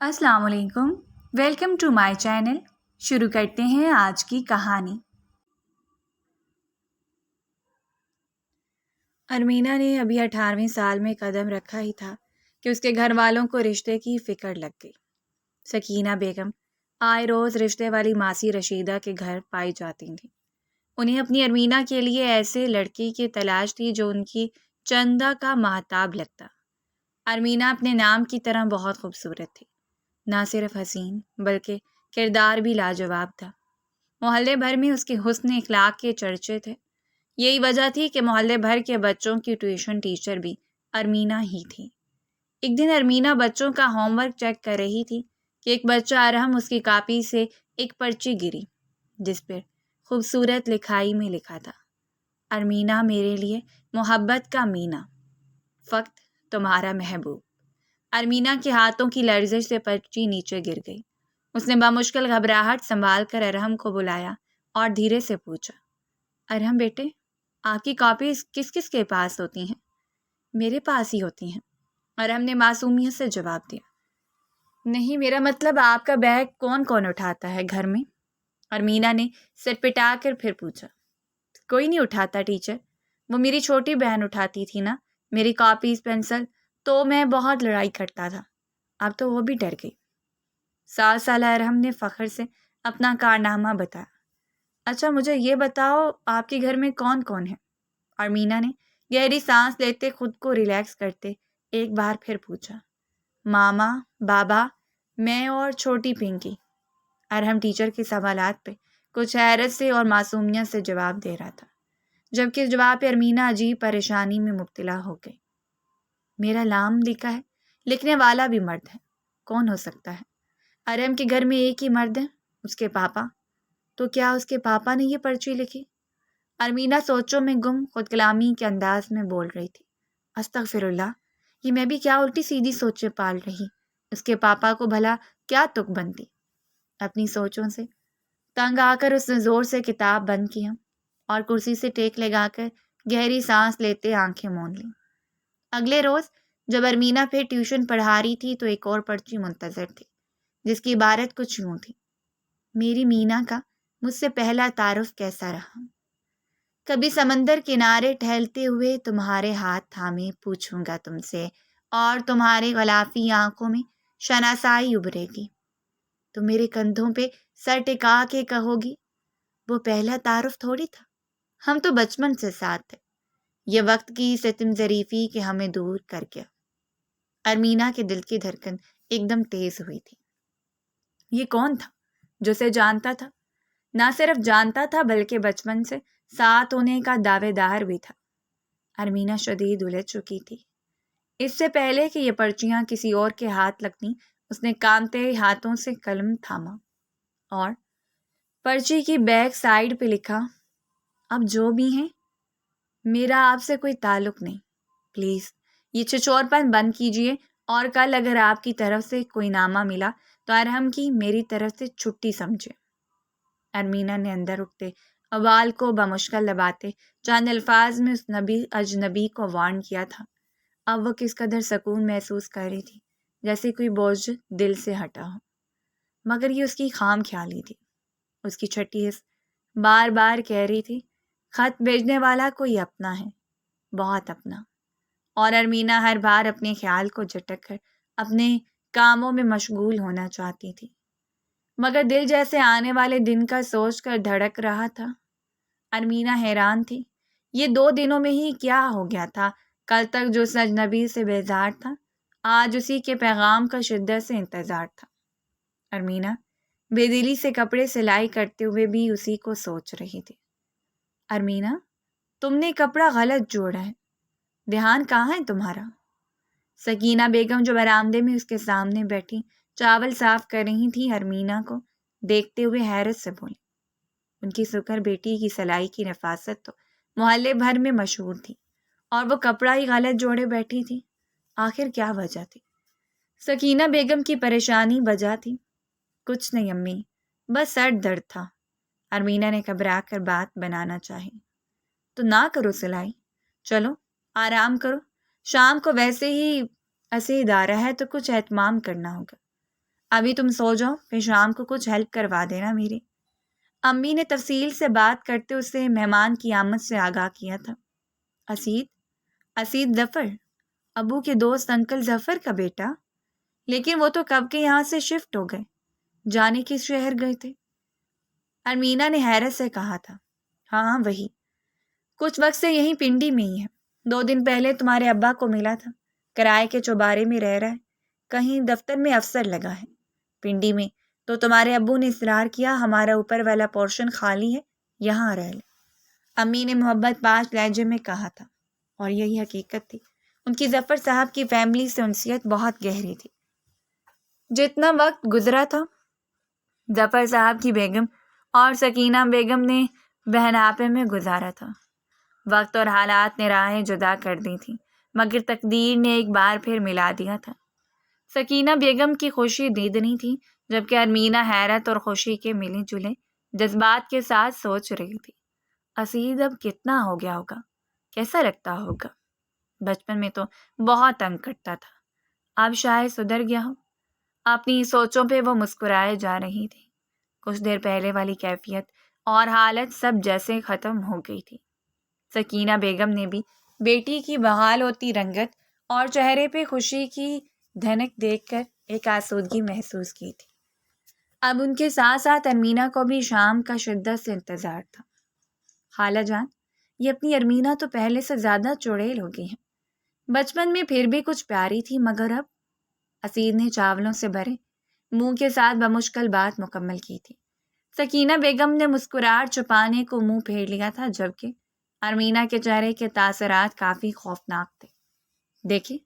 السلام علیکم، welcome to my channel. شروع کرتے ہیں آج کی کہانی۔ ارمینا نے ابھی 18ویں سال میں قدم رکھا ہی تھا کہ اس کے گھر والوں کو رشتے کی فکر لگ گئی۔ سکینہ بیگم آئے روز رشتے والی ماسی رشیدہ کے گھر پائی جاتی تھیں۔ انہیں اپنی ارمینا کے لیے ایسے لڑکی کی تلاش تھی جو ان کی چندہ کا ماہتاب لگتا۔ ارمینا اپنے نام کی طرح بہت خوبصورت تھی، نہ صرف حسین بلکہ کردار بھی لاجواب تھا۔ محلے بھر میں اس کے حسن اخلاق کے چرچے تھے۔ یہی وجہ تھی کہ محلے بھر کے بچوں کی ٹیوشن ٹیچر بھی ارمینا ہی تھی۔ ایک دن ارمینا بچوں کا ہوم ورک چیک کر رہی تھی کہ ایک بچہ ارحم اس کی کاپی سے ایک پرچی گری جس پر خوبصورت لکھائی میں لکھا تھا، ارمینا میرے لیے محبت کا مینا، فقط تمہارا محبوب۔ ارمینا کے ہاتھوں کی لرزش سے پرچی نیچے گر گئی۔ اس نے بمشکل گھبراہٹ سنبھال کر ارحم کو بلایا اور دھیرے سے پوچھا، ارحم بیٹے، آپ کی کاپیز کس کس کے پاس ہوتی ہیں؟ میرے پاس ہی ہوتی ہیں، ارحم نے معصومیت سے جواب دیا۔ نہیں، میرا مطلب آپ کا بیگ کون کون اٹھاتا ہے گھر میں؟ ارمینا نے سر پٹا کر پھر پوچھا۔ کوئی نہیں اٹھاتا ٹیچر، وہ میری چھوٹی بہن اٹھاتی تھی نا، میری کاپیز پینسل، تو میں بہت لڑائی کرتا تھا، اب تو وہ بھی ڈر گئی۔ سالہ ارحم نے فخر سے اپنا کارنامہ بتایا۔ اچھا مجھے یہ بتاؤ، آپ کے گھر میں کون کون ہے؟ ارمینا نے گہری سانس لیتے خود کو ریلیکس کرتے ایک بار پھر پوچھا۔ ماما، بابا، میں اور چھوٹی پنکی۔ ارحم ٹیچر کے سوالات پہ کچھ حیرت سے اور معصومیت سے جواب دے رہا تھا، جبکہ جواب پہ ارمینا عجیب پریشانی میں مبتلا ہو گئی۔ میرا نام لکھا ہے، لکھنے والا بھی مرد ہے، کون ہو سکتا ہے؟ ارحم کے گھر میں ایک ہی مرد ہے، اس کے پاپا۔ تو کیا اس کے پاپا نے یہ پرچی لکھی؟ ارمینا سوچوں میں گم خود کلامی کے انداز میں بول رہی تھی۔ استغفر اللہ، یہ میں بھی کیا الٹی سیدھی سوچیں پال رہی، اس کے پاپا کو بھلا کیا تک بنتی؟ اپنی سوچوں سے تنگ آ کر اس نے زور سے کتاب بند کیا اور کرسی سے ٹیک لگا کر گہری سانس لیتے آنکھیں موند لیں۔ اگلے روز جب ارمینا پھر ٹیوشن پڑھا رہی تھی تو ایک اور پرچی منتظر تھی جس کی عبارت کچھ یوں تھی، میری مینا کا مجھ سے پہلا تعارف کیسا رہا؟ کبھی سمندر کنارے ٹہلتے ہوئے تمہارے ہاتھ تھامے پوچھوں گا تم سے، اور تمہارے غلافی آنکھوں میں شناسائی ابھرے گی، تو میرے کندھوں پہ سر ٹکا کے کہو گی، وہ پہلا تعارف تھوڑی تھا، ہم تو بچپن سے ساتھ تھے، یہ وقت کی ستم ظریفی کہ ہمیں دور کر گیا۔ ارمینا کے دل کی دھڑکن ایک دم تیز ہوئی تھی۔ یہ کون تھا جو اسے جانتا تھا؟ نہ صرف جانتا تھا بلکہ بچپن سے ساتھ ہونے کا دعوے دار بھی تھا۔ ارمینا شدید الجھ چکی تھی۔ اس سے پہلے کہ یہ پرچیاں کسی اور کے ہاتھ لگتیں، اس نے کانپتے ہاتھوں سے قلم تھاما اور پرچی کی بیک سائیڈ پہ لکھا، اب جو بھی ہیں میرا آپ سے کوئی تعلق نہیں، پلیز یہ چھچور پن بند کیجیے، اور کل اگر آپ کی طرف سے کوئی نامہ ملا تو ارحم کی میری طرف سے چھٹی سمجھے۔ ارمینا نے اندر اٹھتے اوال کو بمشکل دباتے چند الفاظ میں اس اجنبی کو وارن کیا تھا۔ اب وہ کس قدر سکون محسوس کر رہی تھی، جیسے کوئی بوجھ دل سے ہٹا ہو، مگر یہ اس کی خام خیالی تھی۔ اس کی چھٹی حس بار بار کہہ رہی تھی، خط بھیجنے والا کوئی اپنا ہے، بہت اپنا، اور ارمینا ہر بار اپنے خیال کو جھٹک کر اپنے کاموں میں مشغول ہونا چاہتی تھی، مگر دل جیسے آنے والے دن کا سوچ کر دھڑک رہا تھا۔ ارمینا حیران تھی، یہ 2 دنوں میں ہی کیا ہو گیا تھا؟ کل تک جو اس اجنبی سے بیزار تھا، آج اسی کے پیغام کا شدت سے انتظار تھا۔ ارمینا بے دلی سے کپڑے سلائی کرتے ہوئے بھی اسی کو سوچ رہی تھی۔ ارمینا، تم نے کپڑا غلط جوڑا ہے، دھیان کہاں ہے تمہارا؟ سکینہ بیگم جو برآمدے میں اس کے سامنے بیٹھی چاول صاف کر رہی تھی، ارمینا کو دیکھتے ہوئے حیرت سے بولی۔ ان کی سکر بیٹی کی سلائی کی نفاست تو محلے بھر میں مشہور تھی، اور وہ کپڑا ہی غلط جوڑے بیٹھی تھی، آخر کیا وجہ تھی؟ سکینہ بیگم کی پریشانی وجہ تھی؟ کچھ نہیں امی، بس سر درد تھا۔ ارمینا نے گھبرا کر بات بنانا چاہی۔ تو نہ کرو سلائی، چلو آرام کرو، شام کو ویسے ہی ایسے ادارہ ہے تو کچھ اہتمام کرنا ہوگا۔ ابھی تم سو جاؤ، پھر شام کو کچھ ہیلپ کروا دینا میری۔ امی نے تفصیل سے بات کرتے اسے مہمان کی آمد سے آگاہ کیا تھا۔ اسید ظفر، ابو کے دوست انکل ظفر کا بیٹا؟ لیکن وہ تو کب کے یہاں سے شفٹ ہو گئے، جانے کس شہر گئے تھے؟ ارمینا نے حیرت سے کہا تھا۔ ہاں وہی، کچھ وقت سے یہیں پنڈی میں ہی ہے۔ 2 دن پہلے تمہارے ابا کو ملا تھا، کرائے کے چوبارے میں رہ رہا ہے، کہیں دفتر میں افسر لگا ہے پنڈی میں۔ تو تمہارے ابو نے اصرار کیا ہمارا اوپر والا پورشن خالی ہے، یہاں رہ لے۔ امی نے محبت باز لہجے میں کہا تھا، اور یہی حقیقت تھی۔ ان کی ظفر صاحب کی فیملی سے انسیت بہت گہری تھی۔ جتنا وقت گزرا تھا ظفر صاحب کی بیگم اور سکینہ بیگم نے بہناپے میں گزارا تھا۔ وقت اور حالات نے راہیں جدا کر دی تھیں، مگر تقدیر نے ایک بار پھر ملا دیا تھا۔ سکینہ بیگم کی خوشی دیدنی تھی، جبکہ ارمینا حیرت اور خوشی کے ملے جلے جذبات کے ساتھ سوچ رہی تھی، اسید اب کتنا ہو گیا ہوگا، کیسا لگتا ہوگا؟ بچپن میں تو بہت تنگ کرتا تھا، اب شاید سدھر گیا ہو۔ اپنی سوچوں پہ وہ مسکرائے جا رہی تھی۔ کچھ دیر پہلے والی کیفیت اور حالت سب جیسے ختم ہو گئی تھی۔ سکینہ بیگم نے بھی بیٹی کی بحال ہوتی رنگت اور چہرے پہ خوشی کی دھنک دیکھ کر ایک آسودگی محسوس کی تھی۔ اب ان کے ساتھ ساتھ ارمینا کو بھی شام کا شدت سے انتظار تھا۔ خالہ جان، یہ اپنی ارمینا تو پہلے سے زیادہ چڑیل ہو گئی ہیں، بچپن میں پھر بھی کچھ پیاری تھی، مگر اب؟ اسید نے چاولوں سے بھرے منہ کے ساتھ بمشکل بات مکمل کی تھی۔ سکینہ بیگم نے مسکراہٹ چھپانے کو منہ پھیر لیا تھا، جبکہ ارمینا کے چہرے کے تاثرات کافی خوفناک تھے۔ دیکھیں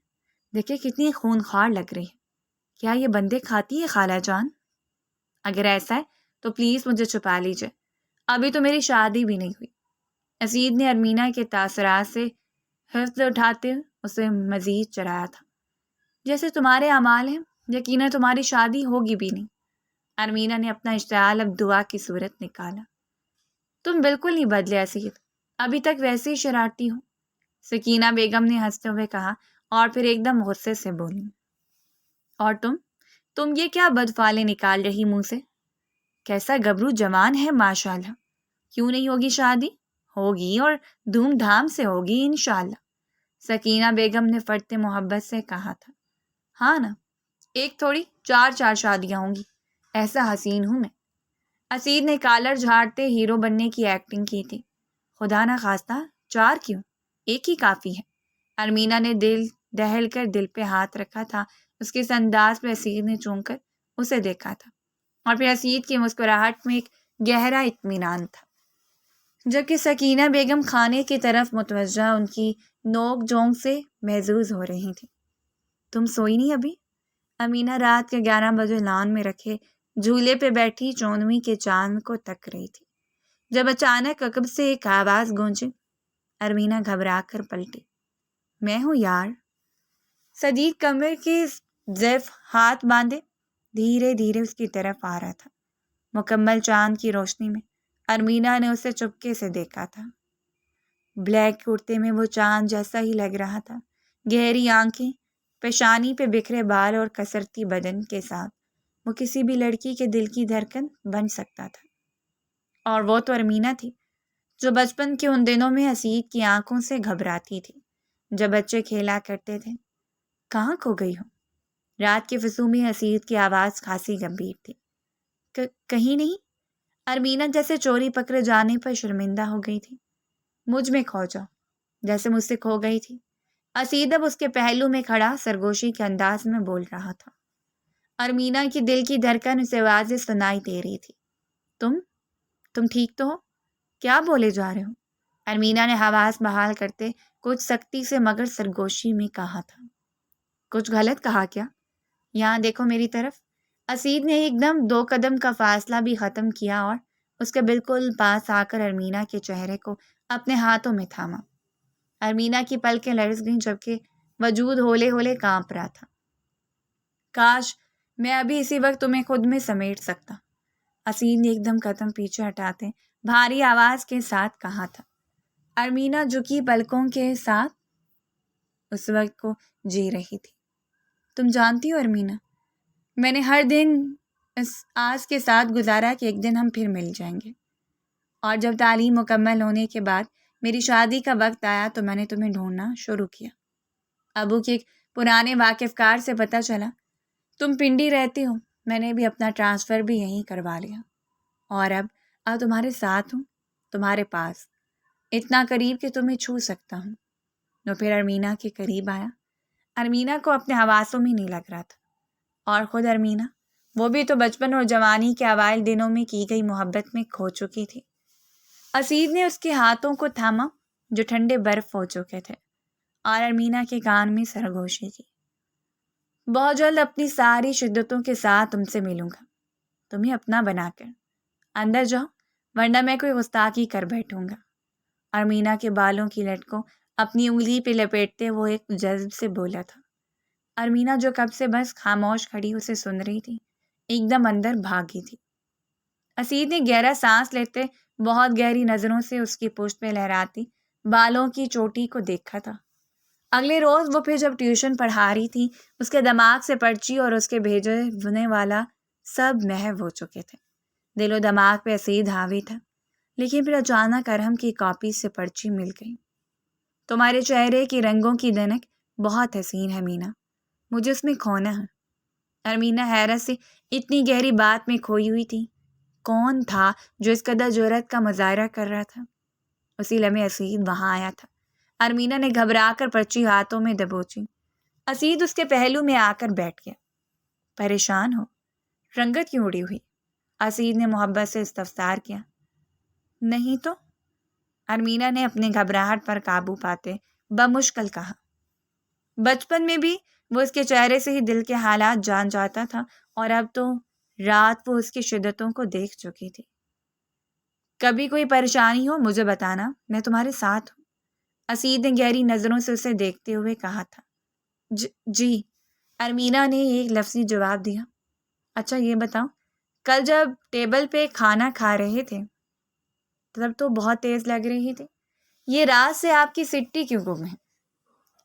کتنی خونخوار لگ رہی ہے، کیا یہ بندے کھاتی ہے خالہ جان؟ اگر ایسا ہے تو پلیز مجھے چھپا لیجیے، ابھی تو میری شادی بھی نہیں ہوئی۔ اسید نے ارمینا کے تاثرات سے حفظ اٹھاتے اسے مزید چڑھایا تھا۔ جیسے تمہارے اعمال ہیں، یقیناً تمہاری شادی ہوگی بھی نہیں۔ ارمینا نے اپنا اشتعال اب دعا کی صورت نکالا۔ تم بالکل نہیں بدلے اسید، ابھی تک ویسے ہی شرارتی ہو، سکینہ بیگم نے ہنستے ہوئے کہا، اور پھر ایک دم غصے سے بولی، اور تم یہ کیا بدفعلیں نکال رہی منہ سے؟ کیسا گبرو جوان ہے ماشاءاللہ، کیوں نہیں ہوگی شادی؟ ہوگی، اور دھوم دھام سے ہوگی انشاءاللہ، سکینہ بیگم نے فرتے محبت سے کہا تھا۔ ہاں نا، ایک تھوڑی 4 شادیاں ہوں گی، ایسا حسین ہوں میں۔ اسید نے کالر جھاڑتے ہیرو بننے کی ایکٹنگ کی تھی۔ خدا نہ خواستہ 4 کیوں، ایک ہی کافی ہے۔ ارمینا نے دل دہل کر دل پہ ہاتھ رکھا تھا، اس کے اس انداز پہ اسید نے چونک کر اسے دیکھا تھا، اور پھر اسید کی مسکراہٹ میں ایک گہرا اطمینان تھا۔ جبکہ سکینہ بیگم کھانے کی طرف متوجہ ان کی نوک جھونک سے محظوظ ہو رہی تھی۔ تم سوئی نہیں ابھی؟ امینا رات کے 11 بجے لان میں رکھے جھولے پہ بیٹھی 14ویں کے چاند کو تک رہی تھی، جب اچانک عقب سے ایک آواز گونجی۔ ارمینا گھبرا کر پلٹی۔ میں ہوں یار۔ صدیق کمر کے ضعف ہاتھ باندھے دھیرے دھیرے اس کی طرف آ رہا تھا۔ مکمل چاند کی روشنی میں ارمینا نے اسے چپکے سے دیکھا تھا۔ بلیک کرتے میں وہ چاند جیسا ہی لگ رہا تھا، گہری آنکھیں، پیشانی پہ بکھرے بال اور کسرتی بدن کے ساتھ وہ کسی بھی لڑکی کے دل کی دھڑکن بن سکتا تھا۔ اور وہ تو ارمینا تھی جو بچپن کے ان دنوں میں اسید کی آنکھوں سے گھبراتی تھی جب بچے کھیلا کرتے تھے۔ کہاں کھو گئی ہو؟ رات کے فضو میں اسید کی آواز خاصی گمبھیر تھی۔ کہیں نہیں، ارمینا جیسے چوری پکڑے جانے پر شرمندہ ہو گئی تھی۔ مجھ میں کھو جاؤ، جیسے مجھ سے کھو گئی تھی۔ اسید اب اس کے پہلو میں کھڑا سرگوشی کے انداز میں بول رہا تھا۔ ارمینا کی دل کی دھڑکن اسے واضح سنائی دے رہی تھی۔ تم ٹھیک تو ہو؟ کیا بولے جا رہے ہو؟ ارمینا نے حواس بحال کرتے کچھ سختی سے مگر سرگوشی میں کہا تھا۔ کچھ غلط کہا کیا؟ یہاں دیکھو میری طرف۔ اسید نے ایک دم 2 قدم کا فاصلہ بھی ختم کیا اور اس کے بالکل پاس آ کر ارمینا کے چہرے کو اپنے ہاتھوں میں تھاما۔ ارمینا کی پلکیں لرز گئیں، جبکہ وجود ہولے ہولے کانپ رہا تھا۔ کاش میں ابھی اسی وقت تمہیں خود میں سمیٹ سکتا، اسید نے ایک دم قدم پیچھے ہٹاتے بھاری آواز کے ساتھ کہا تھا۔ ارمینا جھکی پلکوں کے ساتھ اس وقت کو جی رہی تھی۔ تم جانتی ہو ارمینا، میں نے ہر دن اس آس کے ساتھ گزارا کہ ایک دن ہم پھر مل جائیں گے، اور جب تعلیم مکمل ہونے کے بعد میری شادی کا وقت آیا تو میں نے تمہیں ڈھونڈنا شروع کیا۔ ابو کے ایک پرانے واقف کار سے پتہ چلا تم پنڈی رہتی ہو، میں نے بھی اپنا ٹرانسفر بھی یہیں کروا لیا، اور اب تمہارے ساتھ ہوں، تمہارے پاس، اتنا قریب کہ تمہیں چھو سکتا ہوں۔ تو پھر ارمینا کے قریب آیا۔ ارمینا کو اپنے حواسوں میں نہیں لگ رہا تھا، اور خود ارمینا، وہ بھی تو بچپن اور جوانی کے اوائل دنوں میں کی گئی محبت میں کھو چکی تھی۔ اسید نے اس کے ہاتھوں کو تھاما جو ٹھنڈے برف ہو چکے تھے، اور ارمینا کے کان میں سرگوشی کی۔ بہت جلد اپنی ساری شدتوں کے ساتھ تم سے ملوں گا، تمہیں اپنا بنا کر۔ اندر جاؤ ورنہ میں کوئی گستاخی کر بیٹھوں گا۔ ارمینا کے بالوں کی لٹ کو اپنی انگلی پہ لپیٹتے وہ ایک جذب سے بولا تھا۔ ارمینا جو کب سے بس خاموش کھڑی اسے سن رہی تھی، ایک دم اندر بھاگی تھی۔ اسید نے گہرا سانس لیتے بہت گہری نظروں سے اس کی پشت پہ لہراتی بالوں کی چوٹی کو دیکھا تھا۔ اگلے روز وہ پھر جب ٹیوشن پڑھا رہی تھی، اس کے دماغ سے پرچی اور اس کے بھیجے ہونے والا سب محو ہو چکے تھے۔ دل و دماغ پہ اسید حاوی تھا، لیکن پھر اچانک ارہم کی کاپی سے پرچی مل گئی۔ تمہارے چہرے کی رنگوں کی دنک بہت حسین ہے مینا، مجھے اس میں کھونا ہے۔ ارمینا حیرت سے اتنی گہری بات میں کھوئی ہوئی تھی۔ کون تھا جو اس قدر جرأت کا مظاہرہ کر رہا تھا؟ اسی لمحے اسید وہاں آیا تھا۔ ارمینا نے گھبرا کر پرچی ہاتھوں میں دبوچی۔ اسید اس کے پہلو میں آ کر بیٹھ گیا۔ پریشان ہو؟ رنگت کیوں اڑی ہوئی؟ اسید نے محبت سے استفسار کیا۔ نہیں تو، ارمینا نے اپنے گھبراہٹ پر قابو پاتے بمشکل کہا۔ بچپن میں بھی وہ اس کے چہرے سے ہی دل کے حالات جان جاتا تھا، اور اب تو رات وہ اس کی شدتوں کو دیکھ چکی تھی۔ کبھی کوئی پریشانی ہو مجھے بتانا، میں تمہارے ساتھ ہوں، اسید نے گہری نظروں سے اسے دیکھتے ہوئے کہا تھا۔ جی، ارمینا نے ایک لفظی جواب دیا۔ اچھا یہ بتاؤ، کل جب ٹیبل پہ کھانا کھا رہے تھے تب تو بہت تیز لگ رہی تھی، یہ رات سے آپ کی سٹی کیوں گم ہے؟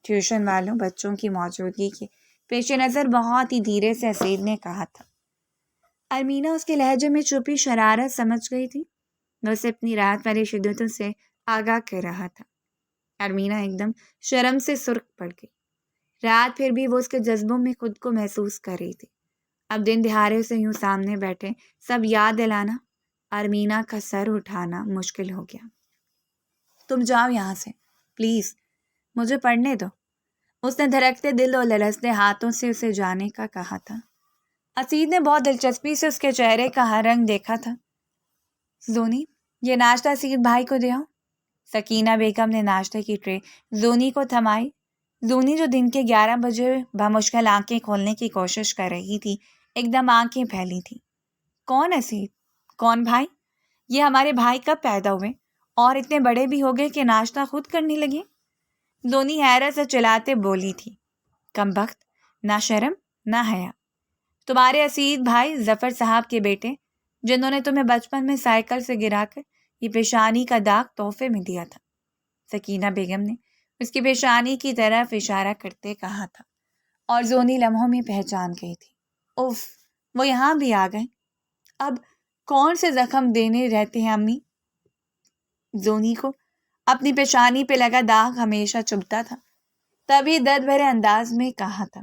ٹیوشن والوں بچوں کی موجودگی کے پیش نظر بہت ہی دھیرے سے اسید نے کہا تھا۔ ارمینا اس کے لہجے میں چھپی شرارت سمجھ گئی تھی، وہ اسے اپنی رات والی شدتوں سے آگاہ کر رہا تھا۔ ارمینا ایک دم شرم سے سرخ پڑ گئی۔ رات پھر بھی وہ اس کے جذبوں میں خود کو محسوس کر رہی تھی۔ اب دن دہاڑے سے یوں سامنے بیٹھے سب یاد دلانا ارمینا کا سر اٹھانا مشکل ہو گیا۔ تم جاؤ یہاں سے پلیز، مجھے پڑھنے دو، اس نے دھڑکتے دل اور لرزتے ہاتھوں سے اسے جانے کا کہا تھا۔ اسید نے بہت دلچسپی سے اس کے چہرے کا ہر رنگ دیکھا تھا۔ زونی، یہ ناشتہ اسید بھائی کو دے آؤ۔ سکینہ بیگم نے ناشتے کی ٹرے زونی کو تھمائی۔ زونی جو دن کے 11 بجے بمشکل آنکھیں کھولنے کی کوشش کر رہی تھی، ایک دم آنکھیں پھیلی تھی۔ کون اسید؟ کون بھائی؟ یہ ہمارے بھائی کب پیدا ہوئے اور اتنے بڑے بھی ہو گئے کہ ناشتہ خود کرنے لگے؟ زونی حیرت سے چلاتے بولی تھی۔ کمبخت، نہ شرم نہ حیا، تمہارے اسید بھائی ظفر صاحب کے بیٹے، جنہوں نے تمہیں بچپن میں سائیکل سے گرا کر یہ پیشانی کا داغ تحفے میں دیا تھا، سکینہ بیگم نے اس کی پیشانی کی طرف اشارہ کرتے کہا تھا، اور زونی لمحوں میں پہچان گئی تھی۔ اف، وہ یہاں بھی آ گئے۔ اب کون سے زخم دینے رہتے ہیں امی؟ زونی کو اپنی پیشانی پہ لگا داغ ہمیشہ چبھتا تھا، تبھی درد بھرے انداز میں کہا تھا،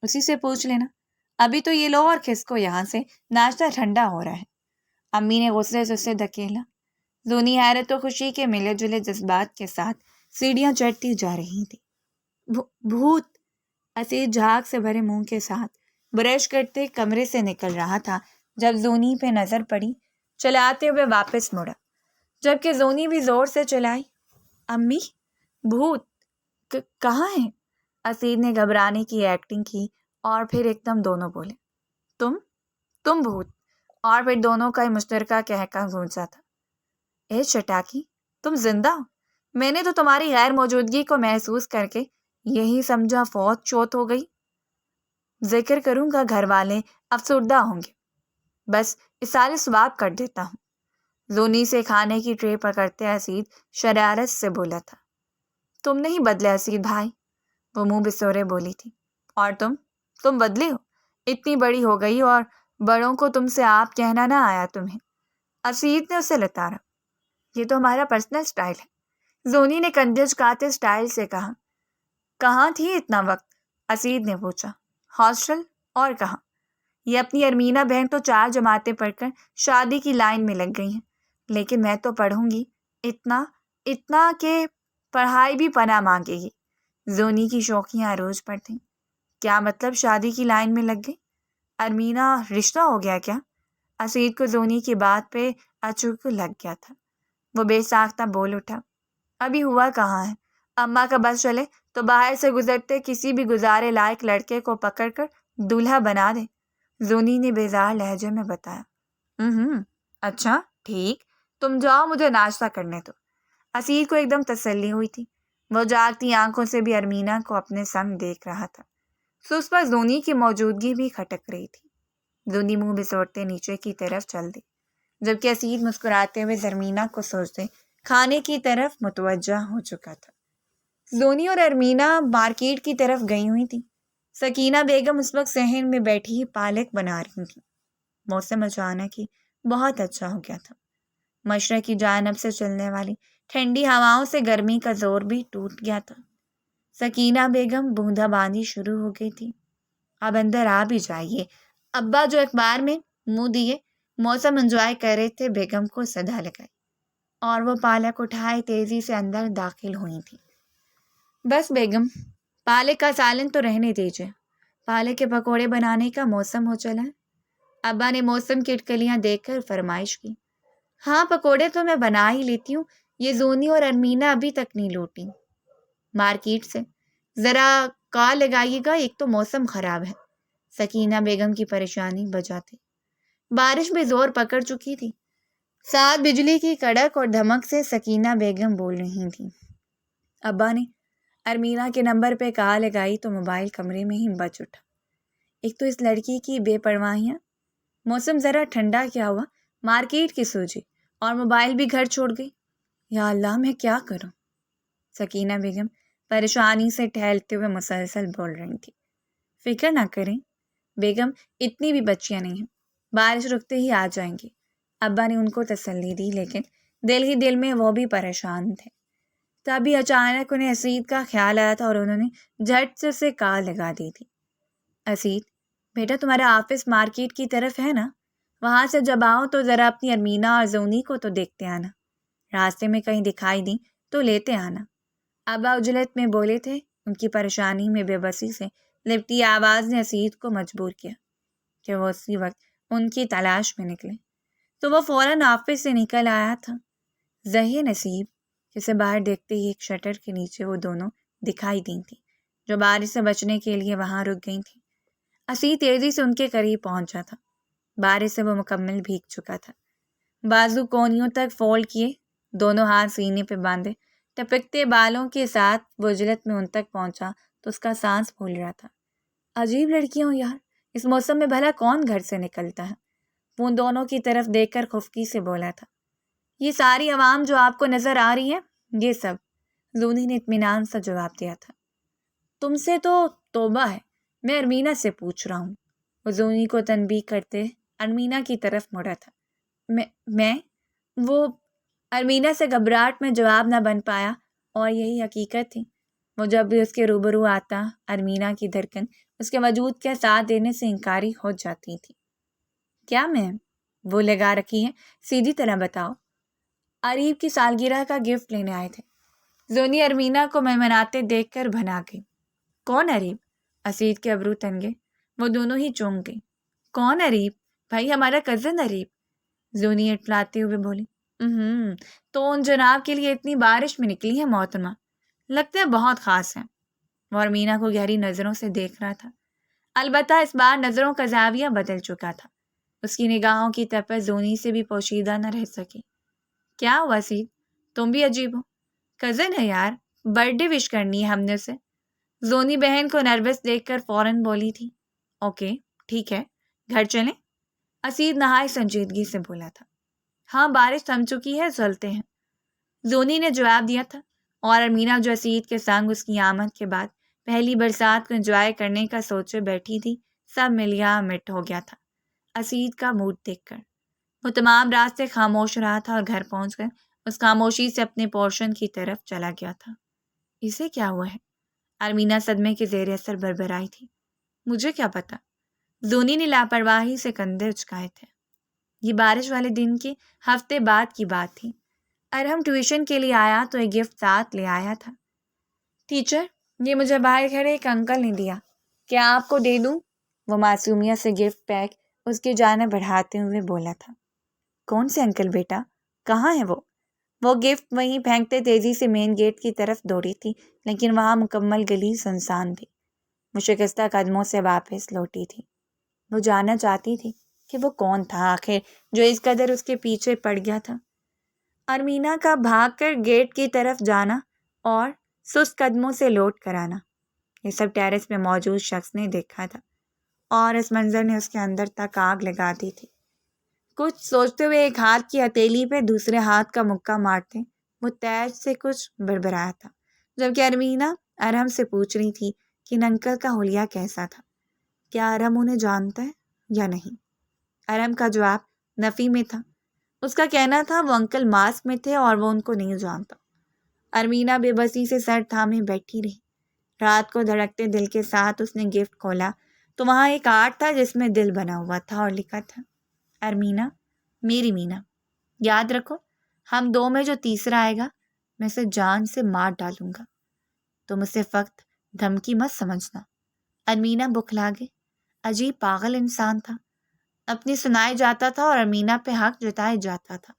اسی سے پوچھ لینا، ابھی تو یہ لو اور کھسکو یہاں سے، ناشتہ ٹھنڈا ہو رہا ہے۔ امی نے غصے سے اسے دھکیلا۔ زونی حیرت و خوشی کے ملے جلے جذبات کے ساتھ سیڑھیاں چڑھتی جا رہی تھی۔ بھوت! اسید جھاگ سے بھرے منہ کے ساتھ برش کرتے کمرے سے نکل رہا تھا جب زونی پہ نظر پڑی، چلاتے ہوئے واپس مڑا، جبکہ زونی بھی زور سے چلائی۔ امی، بھوت کہاں ہے؟ اسید نے گھبرانے کی ایکٹنگ کی اور پھر ایک دم دونوں بولے، تم بھوت، اور پھر دونوں کا مشترکہ کہکا گونجا تھا۔ اے چٹاکی، تم زندہ ہو؟ میں نے تو تمہاری غیر موجودگی کو محسوس کر کے یہی سمجھا فوت چوت ہو گئی۔ ذکر کروں گا گھر والے افسردہ ہوں گے، بس اصال ثواب کر دیتا ہوں۔ زونی سے کھانے کی ٹرے پکڑتے اسید شرارت سے بولا تھا۔ تم نہیں بدلے اسید بھائی، وہ منہ بسورے بولی تھی۔ اور تم بدلے ہو، اتنی بڑی ہو گئی اور بڑوں کو تم سے آپ کہنا نہ آیا تمہیں؟ اسید نے اسے لتارا۔ یہ تو ہمارا پرسنل سٹائل ہے، زونی نے کندھے جھکاتے سٹائل سے کہا۔ کہاں تھی اتنا وقت؟ اسید نے پوچھا۔ ہاسٹل، اور کہاں؟ یہ اپنی ارمینا بہن تو 4 جماعتیں پڑھ کر شادی کی لائن میں لگ گئی ہیں، لیکن میں تو پڑھوں گی اتنا کہ پڑھائی بھی پناہ مانگے گی۔ زونی کی شوخیاں عروج پر تھیں۔ کیا مطلب شادی کی لائن میں لگ گئی؟ ارمینا رشتہ ہو گیا کیا؟ اسید کو زونی کی بات پہ اچھک لگ گیا تھا۔ وہ بے ساختہ بول اٹھا۔ ابھی ہوا کہاں ہے؟ اماں کا بس چلے تو باہر سے گزرتے کسی بھی گزارے لائق لڑکے کو پکڑ کر دولہا بنا دے، زونی نے بیزار لہجے میں بتایا۔ اچھا ٹھیک، تم جاؤ، مجھے ناشتہ کرنے دو۔ اسید کو ایک دم تسلی ہوئی تھی۔ وہ جاگتی آنکھوں سے بھی ارمینا کو اپنے سنگ دیکھ رہا تھا، سو اس پر زونی کی موجودگی بھی کھٹک رہی تھی۔ زونی منہ بسوڑتے نیچے کی طرف چل دی، جبکہ اسید مسکراتے ہوئے زرمینا کو سوچتے کھانے کی طرف متوجہ ہو چکا تھا۔ زونی اور ارمینا مارکیٹ کی طرف گئی ہوئی تھی۔ سکینہ بیگم اس وقت صحن میں بیٹھی پالک بنا رہی تھی۔ موسم اچانک ہی بہت اچھا ہو گیا تھا۔ مشرق کی جانب سے چلنے والی ٹھنڈی ہواؤں سے گرمی کا زور بھی ٹوٹ گیا تھا۔ سکینہ بیگم بوندا باندی شروع ہو گئی تھی۔ اب اندر آ بھی جائیے، ابا جو اخبار میں منہ دیے موسم انجوائے کر رہے تھے، بیگم کو صدا لگائی اور وہ پالک اٹھائے تیزی سے اندر داخل ہوئی تھی۔ بس بیگم، پالک کا سالن تو رہنے دیجیے، پالک کے پکوڑے بنانے کا موسم ہو چلا ہے۔ ابا نے موسم کی اٹکلیاں دیکھ کر فرمائش کی۔ ہاں پکوڑے تو میں بنا ہی لیتی ہوں، یہ زونی اور ارمینا ابھی تک نہیں لوٹی مارکیٹ سے، ذرا کال لگائیے گا، ایک تو موسم خراب ہے۔ سکینہ بیگم کی پریشانی بجا تھی۔ بارش بھی زور پکڑ چکی تھی، ساتھ بجلی کی کڑک اور دھمک سے سکینہ بیگم بول رہی تھی۔ ابا نے ارمینا کے نمبر پہ کال لگائی تو موبائل کمرے میں ہی بج اٹھا۔ ایک تو اس لڑکی کی بے پرواہیاں، موسم ذرا ٹھنڈا کیا ہوا، مارکیٹ کی سوجی اور موبائل بھی گھر چھوڑ گئی۔ یا اللہ، میں کیا کروں؟ سکینہ بیگم پریشانی سے ٹہلتے ہوئے مسلسل بول رہی تھی۔ فکر نہ کریں بیگم، اتنی بھی بچیاں نہیں ہیں، بارش رکتے ہی آ جائیں گی۔ ابا نے ان کو تسلی دی، لیکن دل ہی دل میں وہ بھی پریشان تھے۔ تبھی اچانک انہیں اسید کا خیال آیا تھا اور انہوں نے جھٹ سے اسے کال لگا دی تھی۔ اسید بیٹا، تمہارا آفس مارکیٹ کی طرف ہے نا؟ وہاں سے جب آؤ تو ذرا اپنی ارمینا اور زونی کو تو دیکھتے آنا، راستے میں کہیں دکھائی دی تو لیتے آنا۔ ابا اجلت میں بولے تھے۔ ان کی پریشانی میں بے بسی سے لپٹی آواز نے اسید کو مجبور کیا کہ وہ اسی وقت ان کی تلاش میں نکلے، تو وہ فوراً آفس سے نکل آیا تھا۔ ذہین نصیب، جسے باہر دیکھتے ہی ایک شٹر کے نیچے وہ دونوں دکھائی دی تھی جو بارش سے بچنے کے لیے وہاں رک گئی تھی۔ اسید تیزی سے ان کے قریب پہنچا تھا۔ بارش سے وہ مکمل بھیگ چکا تھا، بازو کونیوں تک فولڈ کیے، دونوں ہاتھ سینے پہ باندھے، ٹپکتے بالوں کے ساتھ وہ جلت میں ان تک پہنچا تو اس کا سانس پھول رہا تھا۔ عجیب لڑکیاں ہوں یار، اس موسم میں بھلا کون گھر سے نکلتا ہے؟ وہ ان دونوں کی طرف دیکھ کر خفکی سے بولا تھا۔ یہ ساری عوام جو آپ کو نظر آ رہی ہے، یہ سب، زونی نے اطمینان سے جواب دیا تھا۔ تم سے تو توبہ ہے، میں ارمینا سے پوچھ رہا ہوں۔ وہ زونی کو تنبیہ کرتے ارمینا کی طرف مڑا تھا۔ میں وہ ارمینا سے گھبراہٹ میں جواب نہ بن پایا، اور یہی حقیقت تھی۔ وہ جب بھی اس کے روبرو آتا، ارمینا کی دھڑکن اس کے وجود کے ساتھ دینے سے انکاری ہو جاتی تھی۔ کیا میں وہ لگا رکھی ہے، سیدھی طرح بتاؤ۔ اریب کی سالگرہ کا گفٹ لینے آئے تھے۔ زونی ارمینا کو منمناتے دیکھ کر بھنا گئی۔ کون اریب؟ اسید کے ابرو تنگے، وہ دونوں ہی چونک گئی۔ کون اریب؟ بھائی ہمارا کزن اریب، زونی اٹلاتے ہوئے بولی۔ تو ان جناب کے لیے اتنی بارش میں نکلی ہے محترمہ، لگتا ہے بہت خاص ہے۔ وہ ارمینا کو گہری نظروں سے دیکھ رہا تھا، البتہ اس بار نظروں کا زاویہ بدل چکا تھا۔ اس کی نگاہوں کی تپش زونی سے بھی پوشیدہ نہ رہ سکی۔ کیا ہوا اسید، تم بھی عجیب ہو؟ کزن ہے یار، برتھ ڈے وش کرنی ہے ہم نے اسے۔ زونی بہن کو نروس دیکھ کر فوراً بولی تھی۔ اوکے ٹھیک ہے، گھر چلیں؟ اسید نہایت سنجیدگی سے بولا تھا۔ ہاں بارش تھم چکی ہے، چلتے ہیں، زونی نے جواب دیا تھا، اور ارمینا جو اسید کے سنگ اس کی آمد کے بعد پہلی برسات کو انجوائے کرنے کا سوچے بیٹھی تھی، سب ملیا مٹ ہو گیا تھا اسید کا موڈ دیکھ کر۔ وہ تمام راستے خاموش رہا تھا اور گھر پہنچ کر اس خاموشی سے اپنے پورشن کی طرف چلا گیا تھا۔ اسے کیا ہوا ہے؟ ارمینا صدمے کے زیر اثر بربرائی تھی۔ مجھے کیا پتا؟ زونی نے لاپرواہی سے کندھے اچکائے تھے۔ یہ بارش والے دن کے ہفتے بعد کی بات تھی۔ ارحم ٹیوشن کے لیے آیا تو ایک گفٹ ساتھ لے آیا تھا۔ ٹیچر، یہ مجھے باہر کھڑے ایک انکل نے دیا، کیا آپ کو دے دوں؟ وہ معصومیت سے گفٹ پیک اس کی جانب بڑھاتے ہوئے بولا تھا۔ کون سے انکل بیٹا؟ کہاں ہے وہ؟ وہ گفٹ وہیں پھینکتے تیزی سے مین گیٹ کی طرف دوڑی تھی، لیکن وہاں مکمل گلی سنسان تھی۔ وہ شکستہ قدموں سے واپس لوٹی تھی۔ وہ جاننا چاہتی تھی کہ وہ کون تھا آخر جو اس قدر اس کے پیچھے پڑ گیا تھا۔ ارمینا کا بھاگ کر گیٹ کی طرف جانا اور سست قدموں سے لوٹ کر آنا، یہ سب ٹیرس میں موجود شخص نے دیکھا تھا، اور اس منظر نے اس کے اندر تک آگ لگا دی تھی۔ کچھ سوچتے ہوئے ایک ہاتھ کی ہتھیلی پہ دوسرے ہاتھ کا مکہ مارتے وہ تیز سے کچھ بڑبڑایا تھا، جبکہ ارمینا ارحم سے پوچھ رہی تھی کہ ان انکل کا حلیہ کیسا تھا، کیا ارحم انہیں جانتا ہے یا نہیں؟ ارحم کا جواب نفی میں تھا۔ اس کا کہنا تھا وہ انکل ماسک میں تھے اور وہ ان کو نہیں جانتا۔ ارمینا بے بسی سے سر تھامے بیٹھی رہی۔ رات کو دھڑکتے دل کے ساتھ اس نے گفٹ کھولا تو وہاں ایک آرٹ تھا جس میں دل بنا ہوا تھا اور لکھا تھا، ارمینا، میری مینا، یاد رکھو ہم دو میں جو تیسرا آئے گا میں اسے جان سے مار ڈالوں گا، تم اسے فقط دھمکی مت سمجھنا۔ ارمینا بکھلا گئی۔ عجیب پاگل انسان تھا، اپنی سنائے جاتا تھا اور ارمینا پہ حق جتائے جاتا تھا۔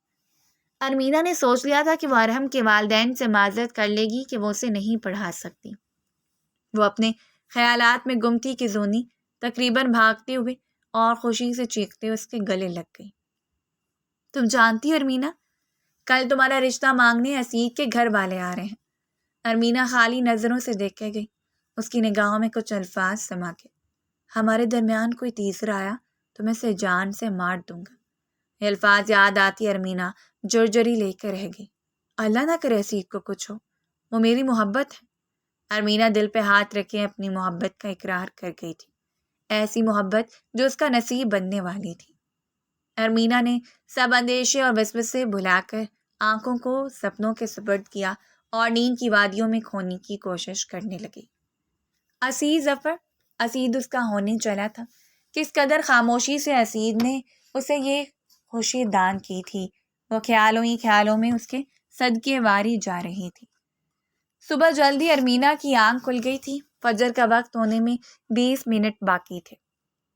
ارمینا نے سوچ لیا تھا کہ وہ ارحم کے والدین سے معذرت کر لے گی کہ وہ اسے نہیں پڑھا سکتی۔ وہ اپنے خیالات میں گم تھی کہ زونی تقریباً بھاگتے ہوئے اور خوشی سے چیختے اس کے گلے لگ گئی۔ تم جانتی ہو ارمینا، کل تمہارا رشتہ مانگنے اسید کے گھر والے آ رہے ہیں۔ ارمینا خالی نظروں سے دیکھے گئی۔ اس کی نگاہوں میں کچھ الفاظ سما گئے۔ ہمارے درمیان کوئی تیسرا آیا تو میں اسے جان سے مار دوں گا۔ یہ الفاظ یاد آتی ارمینا جرجری لے کے رہ گئی۔ اللہ نہ کرے اسید کو کچھ ہو، وہ میری محبت ہے۔ ارمینا دل پہ ہاتھ رکھے اپنی محبت کا اقرار کر گئی تھی، ایسی محبت جو اس کا نصیب بننے والی تھی۔ ارمینا نے سب اندیشے اور وسوسے بھلا کر آنکھوں کو سپنوں کے سپرد کیا اور نیند کی وادیوں میں کھونے کی کوشش کرنے لگی۔ اسید ظفر، اسید اس کا ہونے چلا تھا۔ کس قدر خاموشی سے اسید نے اسے یہ خوشی دان کی تھی، وہ خیالوں ہی خیالوں میں اس کے صدقے واری جا رہی تھی۔ صبح جلدی ارمینا کی آنکھ کھل گئی تھی۔ فجر کا وقت ہونے میں 20 منٹ باقی تھے۔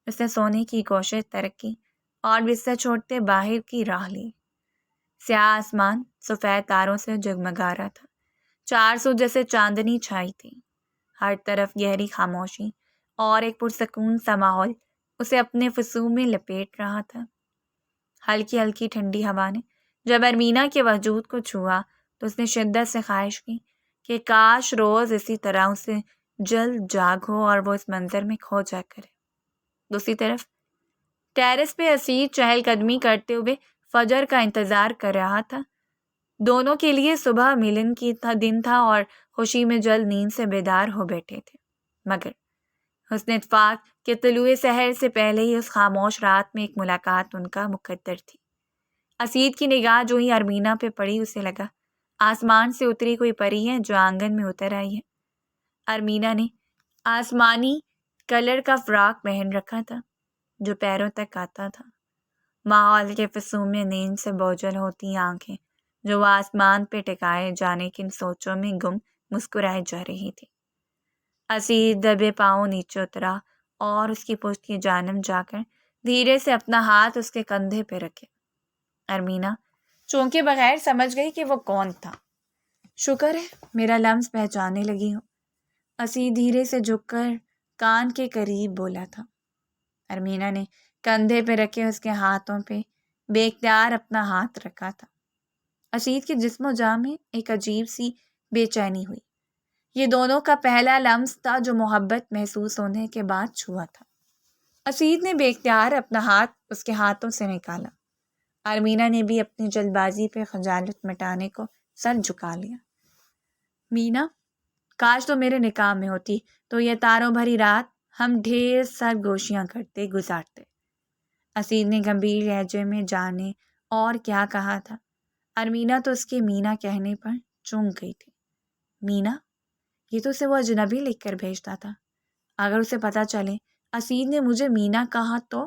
اس نے سونے کی کوشش ترک کی اور بستر چھوڑتے باہر کی راہ لی۔ سیاہ آسمان سفید تاروں سے جگمگا رہا تھا، 400 جیسے چاندنی چھائی تھی۔ ہر طرف گہری خاموشی اور ایک پرسکون سا ماحول اسے اپنے فصو میں لپیٹ رہا تھا۔ ہلکی ہلکی ٹھنڈی ہوا نے جب ارمینا کے وجود کو چھوا تو اس نے شدت سے خواہش کی کہ کاش روز اسی طرح اسے جلد جاگ ہو اور وہ اس منظر میں کھو جا کرے۔ دوسری طرف ٹیرس پہ اسید چہل قدمی کرتے ہوئے فجر کا انتظار کر رہا تھا۔ دونوں کے لیے صبح ملن کی دن تھا اور خوشی میں جلد نیند سے بیدار ہو بیٹھے تھے، مگر حسن اتفاق کہ طلوع سحر سے پہلے ہی اس خاموش رات میں ایک ملاقات ان کا مقدر تھی۔ اسید کی نگاہ جو ہی ارمینا پہ پڑی اسے لگا آسمان سے اتری کوئی پری ہے جو آنگن میں اتر آئی ہے۔ ارمینا نے آسمانی کلر کا فراک پہن رکھا تھا جو پیروں تک آتا تھا۔ ماحول کے فصوں میں نیند سے بوجھل ہوتی آنکھیں جو وہ آسمان پہ ٹکائے جانے کی سوچوں میں گم مسکرائے جا رہی تھی۔ اسید دبے پاؤں نیچے اترا اور اس کی پشت کی جانب جا کر دھیرے سے اپنا ہاتھ اس کے کندھے پہ رکھے۔ ارمینا چونکے بغیر سمجھ گئی کہ وہ کون تھا۔ شکر ہے میرا لمس پہچانے لگی ہو، اسید دھیرے سے جھک کر کان کے قریب بولا تھا۔ ارمینا نے کندھے پہ رکھے اس کے ہاتھوں پہ بے اختیار اپنا ہاتھ رکھا تھا۔ اسید کے جسم و جاں میں ایک عجیب سی بے چینی ہوئی۔ یہ دونوں کا پہلا لمس تھا جو محبت محسوس ہونے کے بعد چھوا تھا۔ اسید نے بے اختیار اپنا ہاتھ اس کے ہاتھوں سے نکالا۔ ارمینا نے بھی اپنی جلد بازی پہ خجالت مٹانے کو سر جھکا لیا۔ مینا، کاش تو میرے نکاح میں ہوتی تو یہ تاروں بھری رات ہم ڈھیر سرگوشیاں کرتے گزارتے۔ اسید نے گمبھیر لہجے میں جانے اور کیا کہا تھا۔ ارمینا تو اس کے مینا کہنے پر چونک گئی تھی۔ مینا؟ یہ تو اسے وہ اجنبی لکھ کر بھیجتا تھا۔ اگر اسے پتہ چلے اسید نے مجھے مینا کہا تو؟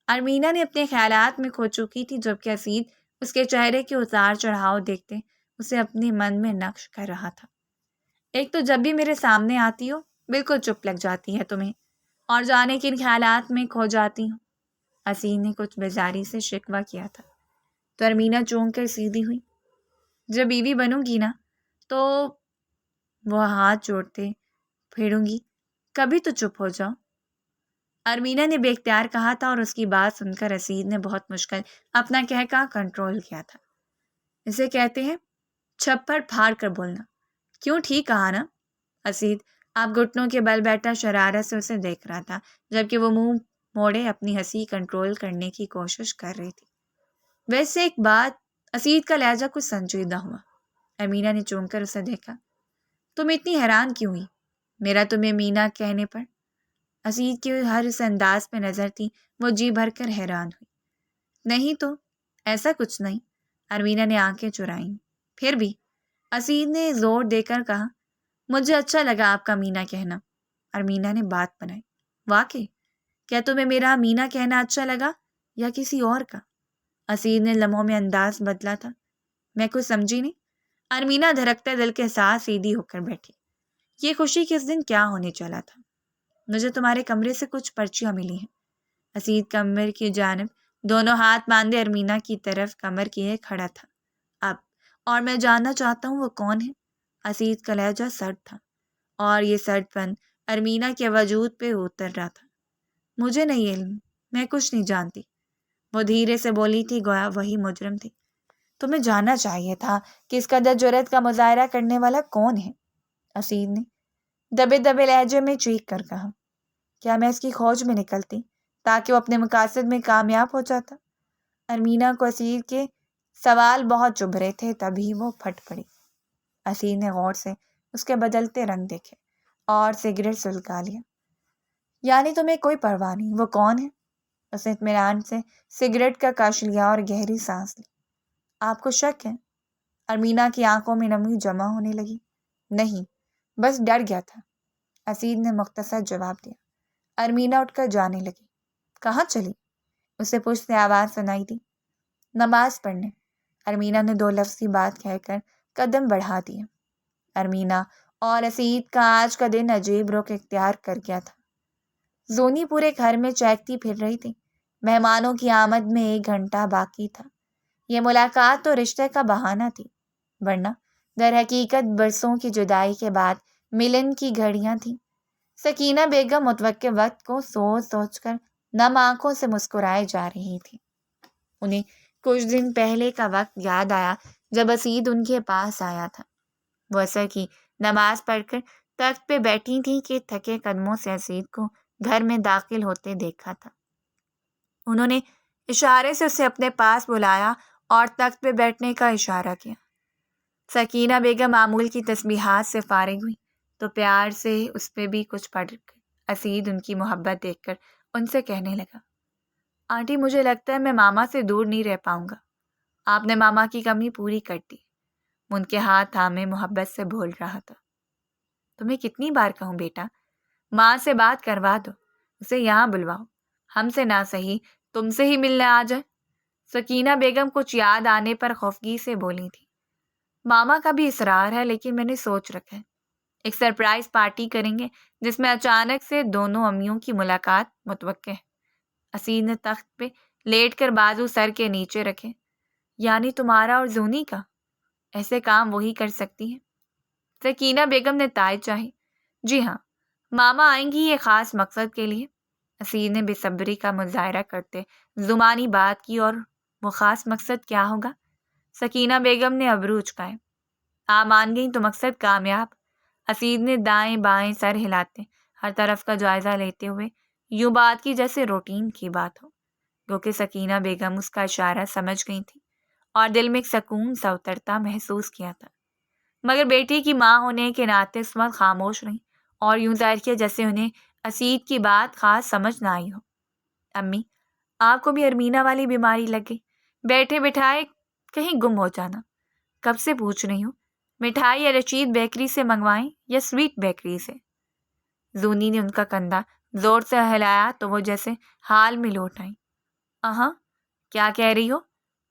ارمینا نے اپنے خیالات میں کھو چکی تھی، جبکہ اسید اس کے چہرے کے اتار چڑھاؤ دیکھتے اسے اپنے من میں نقش کر رہا تھا۔ ایک تو جب بھی میرے سامنے آتی ہو بالکل چپ لگ جاتی ہے تمہیں، اور جانے کن خیالات میں کھو جاتی ہوں۔ اسید نے کچھ بیزاری سے شکوہ کیا تھا، تو ارمینا چونک کر سیدھی ہوئی۔ جب بیوی بنوں گی نا تو وہ ہاتھ جوڑتے پھیروں گی، کبھی تو چپ ہو جاؤ۔ ارمینا نے بے اختیار کہا تھا، اور اس کی بات سن کر اسید نے بہت مشکل اپنا کہکا کنٹرول کیا تھا۔ اسے کہتے ہیں چھپڑ پھاڑ کر بولنا۔ کیوں، ٹھیک کہا نا؟ اسید آپ گھٹنوں کے بل بیٹھا شرارت سے اسے دیکھ رہا تھا، جبکہ وہ منہ موڑے اپنی ہنسی کنٹرول کرنے کی کوشش کر رہی تھی۔ ویسے ایک بات، اسید کا لہجہ کچھ سنجیدہ ہوا۔ ارمینا نے چونک کر اسے دیکھا۔ تم اتنی حیران کیوں ہوئی میرا تمہیں مینا کہنے پر؟ اسید کے ہر اس انداز پہ نظر تھی، وہ جی بھر کر حیران ہوئی۔ نہیں تو، ایسا کچھ نہیں۔ ارمینا نے آنکھیں چرائیں۔ پھر بھی، اسید نے زور دے کر کہا، مجھے اچھا لگا آپ کا مینا کہنا۔ ارمینا نے بات بنائی۔ واقعی؟ کیا تمہیں میرا مینا کہنا اچھا لگا یا کسی اور کا؟ اسید نے لمحوں میں انداز بدلا تھا۔ میں کچھ سمجھی نہیں۔ ارمینا دھڑکتے دل کے ساتھ سیدھی ہو کر بیٹھی۔ یہ خوشی کس دن کیا ہونے چلا تھا؟ مجھے تمہارے کمرے سے کچھ پرچیاں ملی ہیں۔ اسید کمر کی جانب دونوں ہاتھ باندھے ارمینا کی طرف کمر کیے کھڑا تھا۔ اب اور میں جاننا چاہتا ہوں وہ کون ہے؟ اسید کا لہجہ سرد تھا، اور یہ سرد پن ارمینا کے وجود پہ اتر رہا تھا۔ مجھے نہیں علم، میں کچھ نہیں جانتی، وہ دھیرے سے بولی تھی، گویا وہی مجرم تھی۔ تمہیں جاننا چاہیے تھا کہ اس قدر جرأت کا مظاہرہ کرنے والا کون ہے؟ اسید نے دبے دبے لہجے میں چیخ کر کہا۔ کیا میں اس کی کھوج میں نکلتی تاکہ وہ اپنے مقاصد میں کامیاب ہو جاتا؟ ارمینا کو اسید کے سوال بہت چبھ رہے تھے، تبھی وہ پھٹ پڑی۔ اسید نے غور سے اس کے بدلتے رنگ دیکھے اور سگریٹ سلگا لیا۔ یعنی تمہیں کوئی پرواہ نہیں، وہ کون ہے؟ اس نے اطمینان سے سگریٹ کا کش لیا اور گہری سانس لی۔ آپ کو شک ہے؟ ارمینا کی آنکھوں میں نمی جمع ہونے لگی۔ نہیں، بس ڈر گیا تھا، اسید نے مختصر جواب دیا۔ ارمینا اٹھ کر جانے لگی۔ کہاں چلی؟ اسے پشت سے آواز سنائی دی۔ نماز پڑھنے۔ ارمینا نے دو لفظی بات کہہ کر قدم بڑھا دیے۔ ارمینا اور اسید کا آج کا دن عجیب رخ اختیار کر گیا تھا۔ زونی پورے گھر میں چہکتی پھر رہی تھی۔ مہمانوں کی آمد میں 1 گھنٹہ باقی تھا۔ یہ ملاقات تو رشتے کا بہانہ تھی، ورنہ در حقیقت برسوں کی جدائی کے بعد ملن کی گھڑیاں تھیں۔ سکینہ بیگم متوقع وقت کو سوچ سوچ کر نم آنکھوں سے مسکرائے جا رہی تھی۔ انہیں کچھ دن پہلے کا وقت یاد آیا جب اسید ان کے پاس آیا تھا۔ وہ عصر کی نماز پڑھ کر تخت پہ بیٹھی تھی کہ تھکے قدموں سے اسید کو گھر میں داخل ہوتے دیکھا تھا۔ انہوں نے اشارے سے اسے اپنے پاس بلایا اور تخت پہ بیٹھنے کا اشارہ کیا۔ سکینہ بیگم معمول کی تسبیحات سے فارغ ہوئی تو پیار سے اس پہ بھی کچھ پڑھ کر اسید ان کی محبت دیکھ کر ان سے کہنے لگا، آنٹی مجھے لگتا ہے میں ماما سے دور نہیں رہ پاؤں گا۔ آپ نے ماما کی کمی پوری کر دی۔ ان کے ہاتھ تھامے محبت سے بول رہا تھا۔ تمہیں کتنی بار کہوں بیٹا، ماں سے بات کروا دو، اسے یہاں بلواؤ، ہم سے نہ صحیح تم سے ہی ملنے آ جائے۔ سکینہ بیگم کچھ یاد آنے پر خفگی سے بولی تھی۔ ماما کا بھی اصرار ہے، لیکن میں نے سوچ رکھا ہے ایک سرپرائز پارٹی کریں گے جس میں اچانک سے دونوں امیوں کی ملاقات متوقع ہے۔ اسید نے تخت پہ لیٹ کر بازو سر کے نیچے رکھے۔ یعنی تمہارا اور زونی کا؟ ایسے کام وہی کر سکتی ہیں؟ سکینہ بیگم نے تائید چاہی۔ جی ہاں، ماما آئیں گی یہ خاص مقصد کے لیے۔ اسید نے بے صبری کا مظاہرہ کرتے زمانی بات کی، اور وہ خاص مقصد کیا ہوگا؟ سکینہ بیگم نے ابرو اچکائے۔ آپ مان گئیں تو مقصد کامیاب۔ اسید نے دائیں بائیں سر ہلاتے ہر طرف کا جائزہ لیتے ہوئے یوں بات کی جیسے روٹین کی بات ہو، کیونکہ سکینہ بیگم اس کا اشارہ سمجھ گئی تھی اور دل میں ایک سکون سا اترتا محسوس کیا تھا، مگر بیٹی کی ماں ہونے کے ناطے اس وقت خاموش رہیں اور یوں ظاہر کیا جیسے انہیں اسید کی بات خاص سمجھ نہ آئی ہو۔ امی، آپ کو بھی ارمینا والی بیماری لگ گئی؟ بیٹھے بٹھائے کہیں گم ہو جانا۔ کب سے پوچھ رہی ہوں، مٹھائی یا رشید بیکری سے منگوائیں یا سویٹ بیکری سے؟ زونی نے ان کا کندھا زور سے ہلایا تو وہ جیسے حال میں لوٹ آئیں۔ اہاں، کیا کہہ رہی ہو؟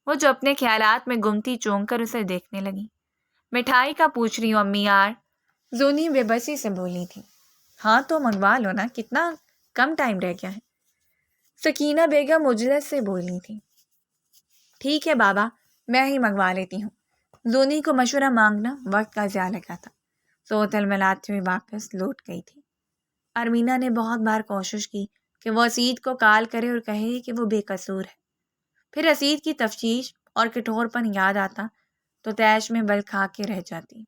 وہ جو اپنے خیالات میں گم تھی چونک کر اسے دیکھنے لگی۔ مٹھائی کا پوچھ رہی ہوں امی یار، زونی بے بسی سے بولی تھی۔ ہاں تو منگوا لو نا، کتنا کم ٹائم رہ گیا ہے، سکینہ بیگم اجلت سے بولی تھی۔ ٹھیک ہے بابا، میں ہی منگوا لیتی ہوں۔ زونی کو مشورہ مانگنا وقت کا ضیاع لگا تھا، تو تلملاتے ہوئے واپس لوٹ گئی تھی۔ ارمینا نے بہت بار کوشش کی کہ وہ اسید کو کال کرے اور کہے کہ وہ بے قصور ہے، پھر اسید کی تفتیش اور کٹھور پن یاد آتا تو تیش میں بل کھا کے رہ جاتی۔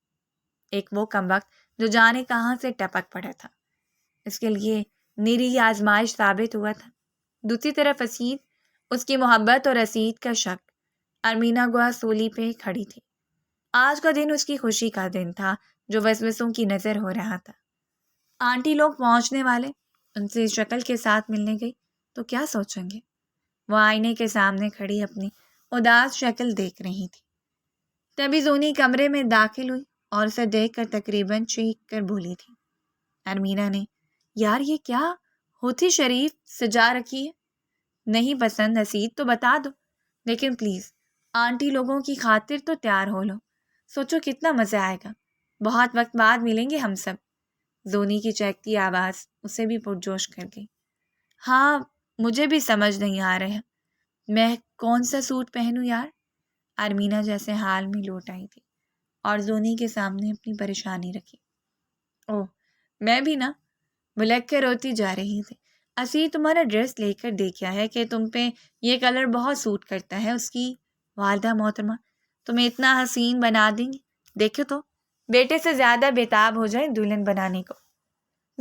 ایک وہ کمبخت جو جانے کہاں سے ٹپک پڑا تھا، اس کے لیے نیری آزمائش ثابت ہوا تھا۔ دوسری طرف اسید، اس کی محبت اور اسید کا شک۔ ارمینا گوا سولی پہ کھڑی تھی۔ آج کا دن اس کی خوشی کا دن تھا جو وسوسوں کی نظر ہو رہا تھا۔ آنٹی لوگ پہنچنے والے، ان سے شکل کے ساتھ ملنے گئی تو کیا سوچیں گے؟ وہ آئینے کے سامنے کھڑی اپنی اداس شکل دیکھ رہی تھی۔ تبھی زونی کمرے میں داخل ہوئی اور اسے دیکھ کر تقریباً چیخ کر بولی تھی۔ ارمینا نے، یار یہ کیا ہوتی شریف سجا رکھی ہے؟ نہیں پسند اسید تو بتا دو، لیکن پلیز آنٹی لوگوں کی خاطر تو تیار ہو لو۔ سوچو کتنا مزہ آئے گا، بہت وقت بعد ملیں گے ہم سب۔ زونی کی چہکتی آواز اسے بھی پرجوش کر گئی۔ ہاں، مجھے بھی سمجھ نہیں آ رہا میں کون سا سوٹ پہنوں یار۔ ارمینا جیسے حال میں لوٹ آئی تھی اور زونی کے سامنے اپنی پریشانی رکھی۔ اوہ، میں بھی نا، بلک کے روتی جا رہی تھی۔ اسید تمہارا ڈریس لے کر دیکھا ہے کہ تم پہ یہ کلر بہت سوٹ کرتا ہے۔ اس کی والدہ محترمہ تمہیں اتنا حسین بنا دیں گی، دیکھو تو بیٹے سے زیادہ بےتاب ہو جائے دلہن بنانے کو۔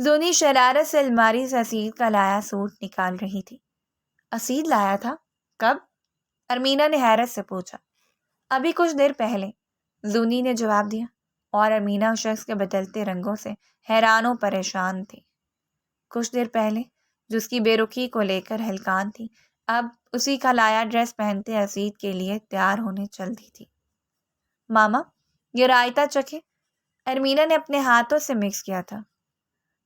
زونی شرارت سے الماری سے اسید کا لایا سوٹ نکال رہی تھی۔ اسید لایا تھا؟ کب؟ ارمینا نے حیرت سے پوچھا۔ ابھی کچھ دیر پہلے، زونی نے جواب دیا، اور ارمینا اس شخص کے بدلتے رنگوں سے حیران و پریشان تھی۔ کچھ دیر پہلے جو اس کی بے رخی کو لے کر ہلکان تھی، اب اسی کا لایا ڈریس پہنتے اسید کے لیے تیار ہونے چل دی تھی۔ ماما، یہ رائتا چکھے، ارمینا نے اپنے ہاتھوں سے مکس کیا تھا۔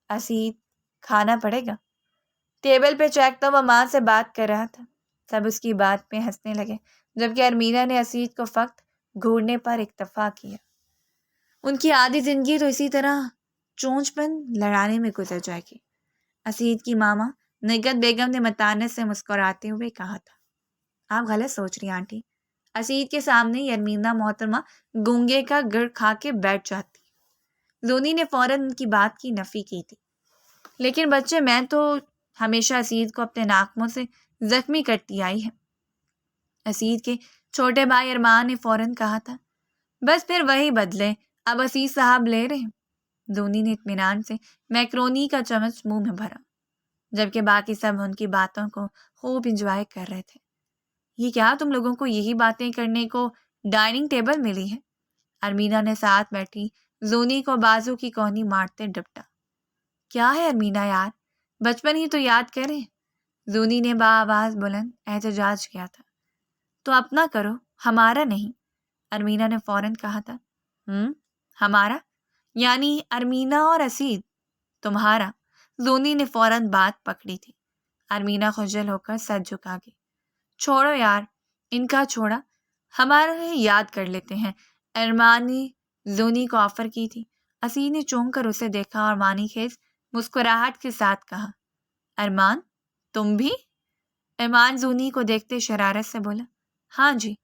اسید، کھانا پڑے گا۔ ٹیبل پہ چیکتا ہوا ماں سے بات کر رہا تھا۔ سب اس کی بات پہ ہنسنے لگے، جبکہ ارمینا نے اسید کو فقط گھورنے پر اکتفا کیا۔ ان کی آدھی زندگی تو اسی طرح چونچ پن لڑانے میں گزر جائے گی۔ اسید کی ماما نگہت بیگم نے متانت سے مسکراتے ہوئے کہا تھا۔ آپ غلط سوچ رہی آنٹی۔ اسید کے سامنے ہی ارمینا محترمہ گونگے کا گڑ کھا کے بیٹھ جاتی۔ زونی نے فوراً ان کی بات کی نفی کی تھی۔ لیکن بچے، میں تو ہمیشہ اسید کو اپنے ناخنوں سے زخمی کرتی آئی ہے۔ اسید کے چھوٹے بھائی ارمان نے فوراً کہا تھا۔ بس پھر وہی بدلے، اب اسید صاحب لے رہے ہیں۔ زونی نے اطمینان سے میکرونی کا چمچ منہ میں بھرا، جبکہ باقی سب ان کی باتوں کو خوب انجوائے کر رہے تھے۔ یہ کیا تم لوگوں کو یہی باتیں کرنے کو ڈائننگ ٹیبل ملی ہے؟ ارمینا نے ساتھ بیٹھی زونی کو بازو کی کوہنی مارتے ڈپٹا۔ کیا ہے ارمینا یار، بچپن ہی تو یاد کریں۔ زونی نے بآواز بلند احتجاج کیا تھا۔ تو اپنا کرو، ہمارا نہیں، ارمینا نے فوراً کہا تھا۔ ہمارا؟ یعنی ارمینا اور اسید؟ تمہارا، زونی نے فوراً بات پکڑی تھی۔ ارمینا خجل ہو کر سر جھکا گئی۔ چھوڑو یار، ان کا چھوڑا، ہمارے یاد کر لیتے ہیں۔ ارمان نے زونی کو آفر کی تھی۔ اسید نے چونک کر اسے دیکھا اور مانی خیز مسکراہٹ کے ساتھ کہا، ارمان، تم بھی؟ ارمان زونی کو دیکھتے شرارت سے بولا، ہاں جی،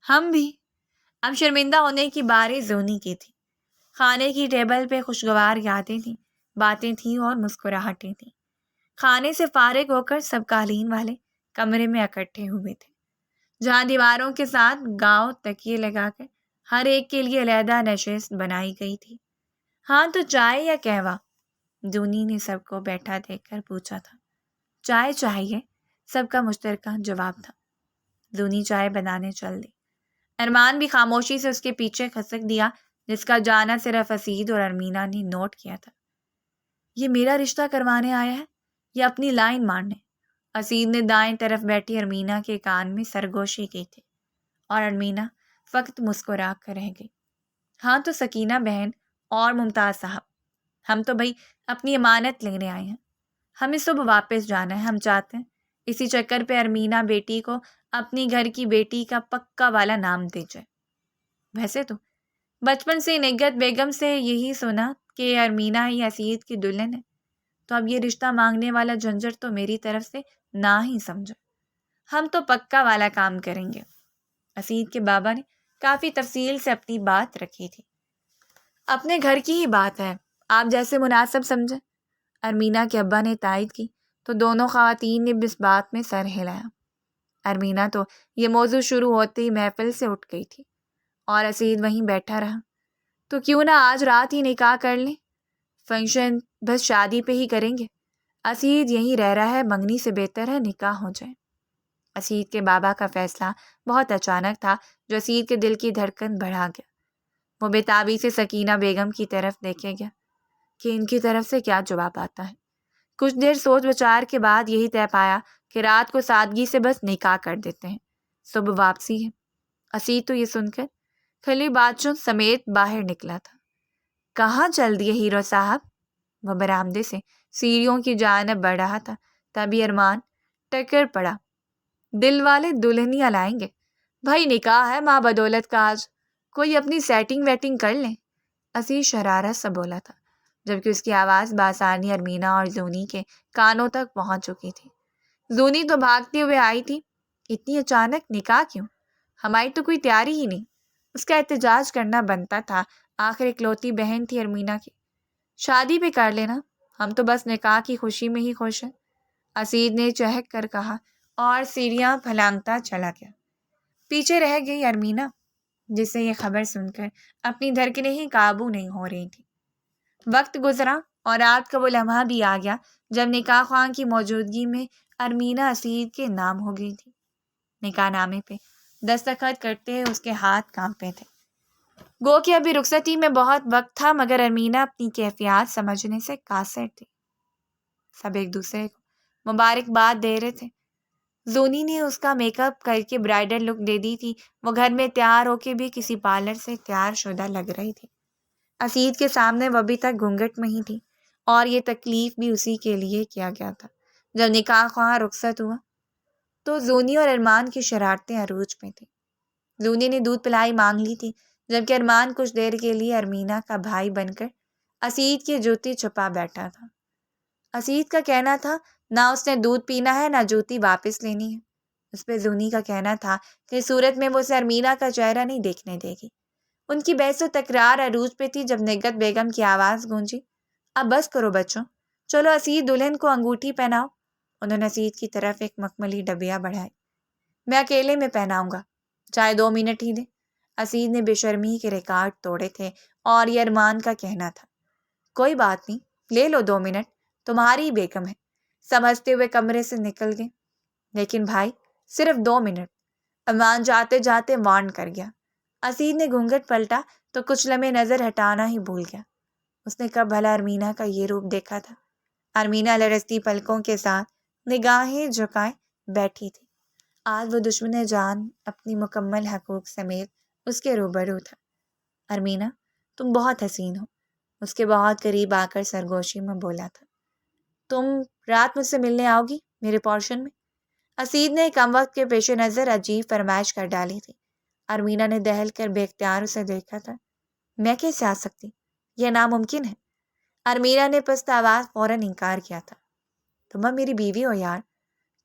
ہم بھی۔ اب شرمندہ ہونے کی باری زونی کی تھی۔ کھانے کی ٹیبل پہ خوشگوار یادیں تھیں، باتیں تھیں اور مسکراہٹیں تھیں۔ کھانے سے فارغ ہو کر سب قالین والے کمرے میں اکٹھے ہوئے تھے، جہاں دیواروں کے ساتھ گاؤ تکیے لگا کر ہر ایک کے لیے علیحدہ نشست بنائی گئی تھی۔ ہاں تو چائے یا قہوہ؟ زونی نے سب کو بیٹھا دیکھ کر پوچھا تھا۔ چائے چاہیے، سب کا مشترکہ جواب تھا۔ زونی چائے بنانے چل دی۔ ارمان بھی خاموشی سے اس کے پیچھے کھسک دیا، جس کا جانا صرف اسید اور ارمینا نے نوٹ کیا تھا۔ یہ میرا رشتہ کروانے آیا ہے یا اپنی لائن مارنے؟ اسید نے دائیں طرف بیٹھی ارمینا کے کان میں سرگوشی کی تھی اور ارمینا فقط مسکرا کر رہ گئی۔ ہاں تو سکینہ بہن اور ممتاز صاحب، ہم تو بھائی اپنی امانت لینے آئے ہیں، ہمیں صبح واپس جانا ہے، ہم چاہتے ہیں اسی چکر پہ ارمینا بیٹی کو اپنی گھر کی بیٹی کا پکا والا نام دے جائے۔ ویسے تو بچپن سے نگہت بیگم سے یہی سنا کہ ارمینا ہی اسید کی دلہن ہے، تو اب یہ رشتہ مانگنے والا جھنجھٹ تو میری طرف سے نہ ہی سمجھو، ہم تو پکا والا کام کریں گے۔ اسید کے بابا نے کافی تفصیل سے اپنی بات رکھی تھی۔ اپنے گھر کی ہی بات ہے، آپ جیسے مناسب سمجھیں۔ ارمینا کے ابا نے تائید کی تو دونوں خواتین نے اس بات میں سر ہلایا۔ ارمینا تو یہ موضوع شروع ہوتے ہی محفل سے اٹھ گئی تھی اور اسید وہیں بیٹھا رہا۔ تو کیوں نہ آج رات ہی نکاح کر لیں، فنکشن بس شادی پہ ہی کریں گے، اسید یہیں رہ رہا ہے، منگنی سے بہتر ہے نکاح ہو جائے۔ اسید کے بابا کا فیصلہ بہت اچانک تھا جو اسید کے دل کی دھڑکن بڑھا گیا۔ وہ بے تابی سے سکینہ بیگم کی طرف دیکھے گیا کہ ان کی طرف سے کیا جواب آتا ہے۔ کچھ دیر سوچ بچار کے بعد یہی طے پایا کہ رات کو سادگی سے بس نکاح کر دیتے ہیں، صبح واپسی ہے۔ اسید تو یہ سن کر کھلی بادشاہ سمیت باہر نکلا تھا۔ کہاں چل دیے ہیرو صاحب؟ وہ برآمدے سے سیڑھیوں کی جانب بڑھ رہا تھا، تبھی ارمان ٹکر پڑا۔ دل والے دلہنیاں لائیں گے، بھائی نکاح ہے ماں بدولت کا، آج کوئی اپنی سیٹنگ ویٹنگ کر لیں۔ اسید شرارت سے بولا تھا، جبکہ اس کی آواز بآسانی ارمینا اور زونی کے کانوں تک پہنچ چکی تھی۔ زونی تو بھاگتے ہوئے آئی تھی، اتنی اچانک نکاح کیوں؟ ہماری تو کوئی تیاری ہی نہیں۔ اس کا احتجاج کرنا بنتا تھا، آخر اکلوتی بہن تھی ارمینا کی۔ شادی پہ کر لینا، ہم تو بس نکاح کی خوشی میں ہی خوش ہیں، اسید نے چہک کر کہا اور سیڑھیاں پھلانگتا چلا گیا۔ پیچھے رہ گئی ارمینا، جس سے یہ خبر سن کر اپنی دھڑکنیں ہی قابو نہیں ہو رہی تھی۔ وقت گزرا اور رات کا وہ لمحہ بھی آ گیا جب نکاح خواہاں کی موجودگی میں ارمینا اسید کے نام ہو گئی تھی۔ نکاح نامے پہ دستخط کرتے اس کے ہاتھ کانپے تھے، گو کہ ابھی رخصتی میں بہت وقت تھا، مگر ارمینا اپنی کیفیات سمجھنے سے قاصر تھی۔ سب ایک دوسرے کو مبارکباد دے رہے تھے۔ زونی نے اس کا میک اپ کر کے برائڈل لک دے دی تھی، وہ گھر میں تیار ہو کے بھی کسی پارلر سے تیار شدہ لگ رہی تھی۔ اسید کے سامنے وہ ابھی تک گھونگھٹ میں ہی تھی اور یہ تکلیف بھی اسی کے لیے کیا گیا تھا۔ جب نکاح خواہ رخصت ہوا تو زونی اور ارمان کی شرارتیں عروج میں تھیں۔ زونی نے دودھ پلائی مانگ لی تھی، جبکہ ارمان کچھ دیر کے لیے ارمینا کا بھائی بن کر اسید کی جوتی چھپا بیٹھا تھا۔ اسید کا کہنا تھا نہ اس نے دودھ پینا ہے نہ جوتی واپس لینی ہے۔ اس پہ زونی کا کہنا تھا کہ صورت میں وہ اسے ارمینا کا چہرہ نہیں دیکھنے دے گی۔ ان کی بحث و تکرار عروج پہ تھی جب نگہت بیگم کی آواز گونجی، اب بس کرو بچوں، چلو اسید دلہن کو انگوٹھی پہناؤ۔ انہوں نے اسید کی طرف ایک مخملی ڈبیا بڑھائی۔ میں اکیلے میں پہناؤں گا، چاہے 2 منٹ ہی دے۔ اسید نے بے شرمی کے ریکارڈ توڑے تھے اور یہ ارمان کا کہنا تھا۔ کوئی بات نہیں، لے لو 2 منٹ، تمہاری بیگم ہے۔ سمجھتے ہوئے کمرے سے نکل گئے۔ لیکن بھائی صرف 2 منٹ، ارمان جاتے جاتے وارن کر گیا۔ اسید نے گھونگھٹ پلٹا تو کچھ لمحے نظر ہٹانا ہی بھول گیا۔ اس نے کب بھلا ارمینا کا یہ روپ دیکھا تھا؟ ارمینا لرزتی پلکوں کے ساتھ نگاہیں جھکائے بیٹھی تھی۔ آج وہ دشمن جان اپنی مکمل حقوق سمیت اس کے روبرو تھا۔ ارمینا تم بہت حسین ہو، اس کے بہت قریب آ کر سرگوشی میں بولا تھا۔ تم رات مجھ سے ملنے آؤ گی میرے پورشن میں؟ اسید نے کم وقت کے پیش نظر عجیب فرمائش کر ڈالی تھی۔ ارمینا نے دہل کر بے اختیار اسے دیکھا تھا۔ میں کیسے آ سکتی؟ یہ ناممکن ہے۔ ارمینا نے پست آواز فوراً انکار کیا تھا۔ تم اب میری بیوی ہو یار،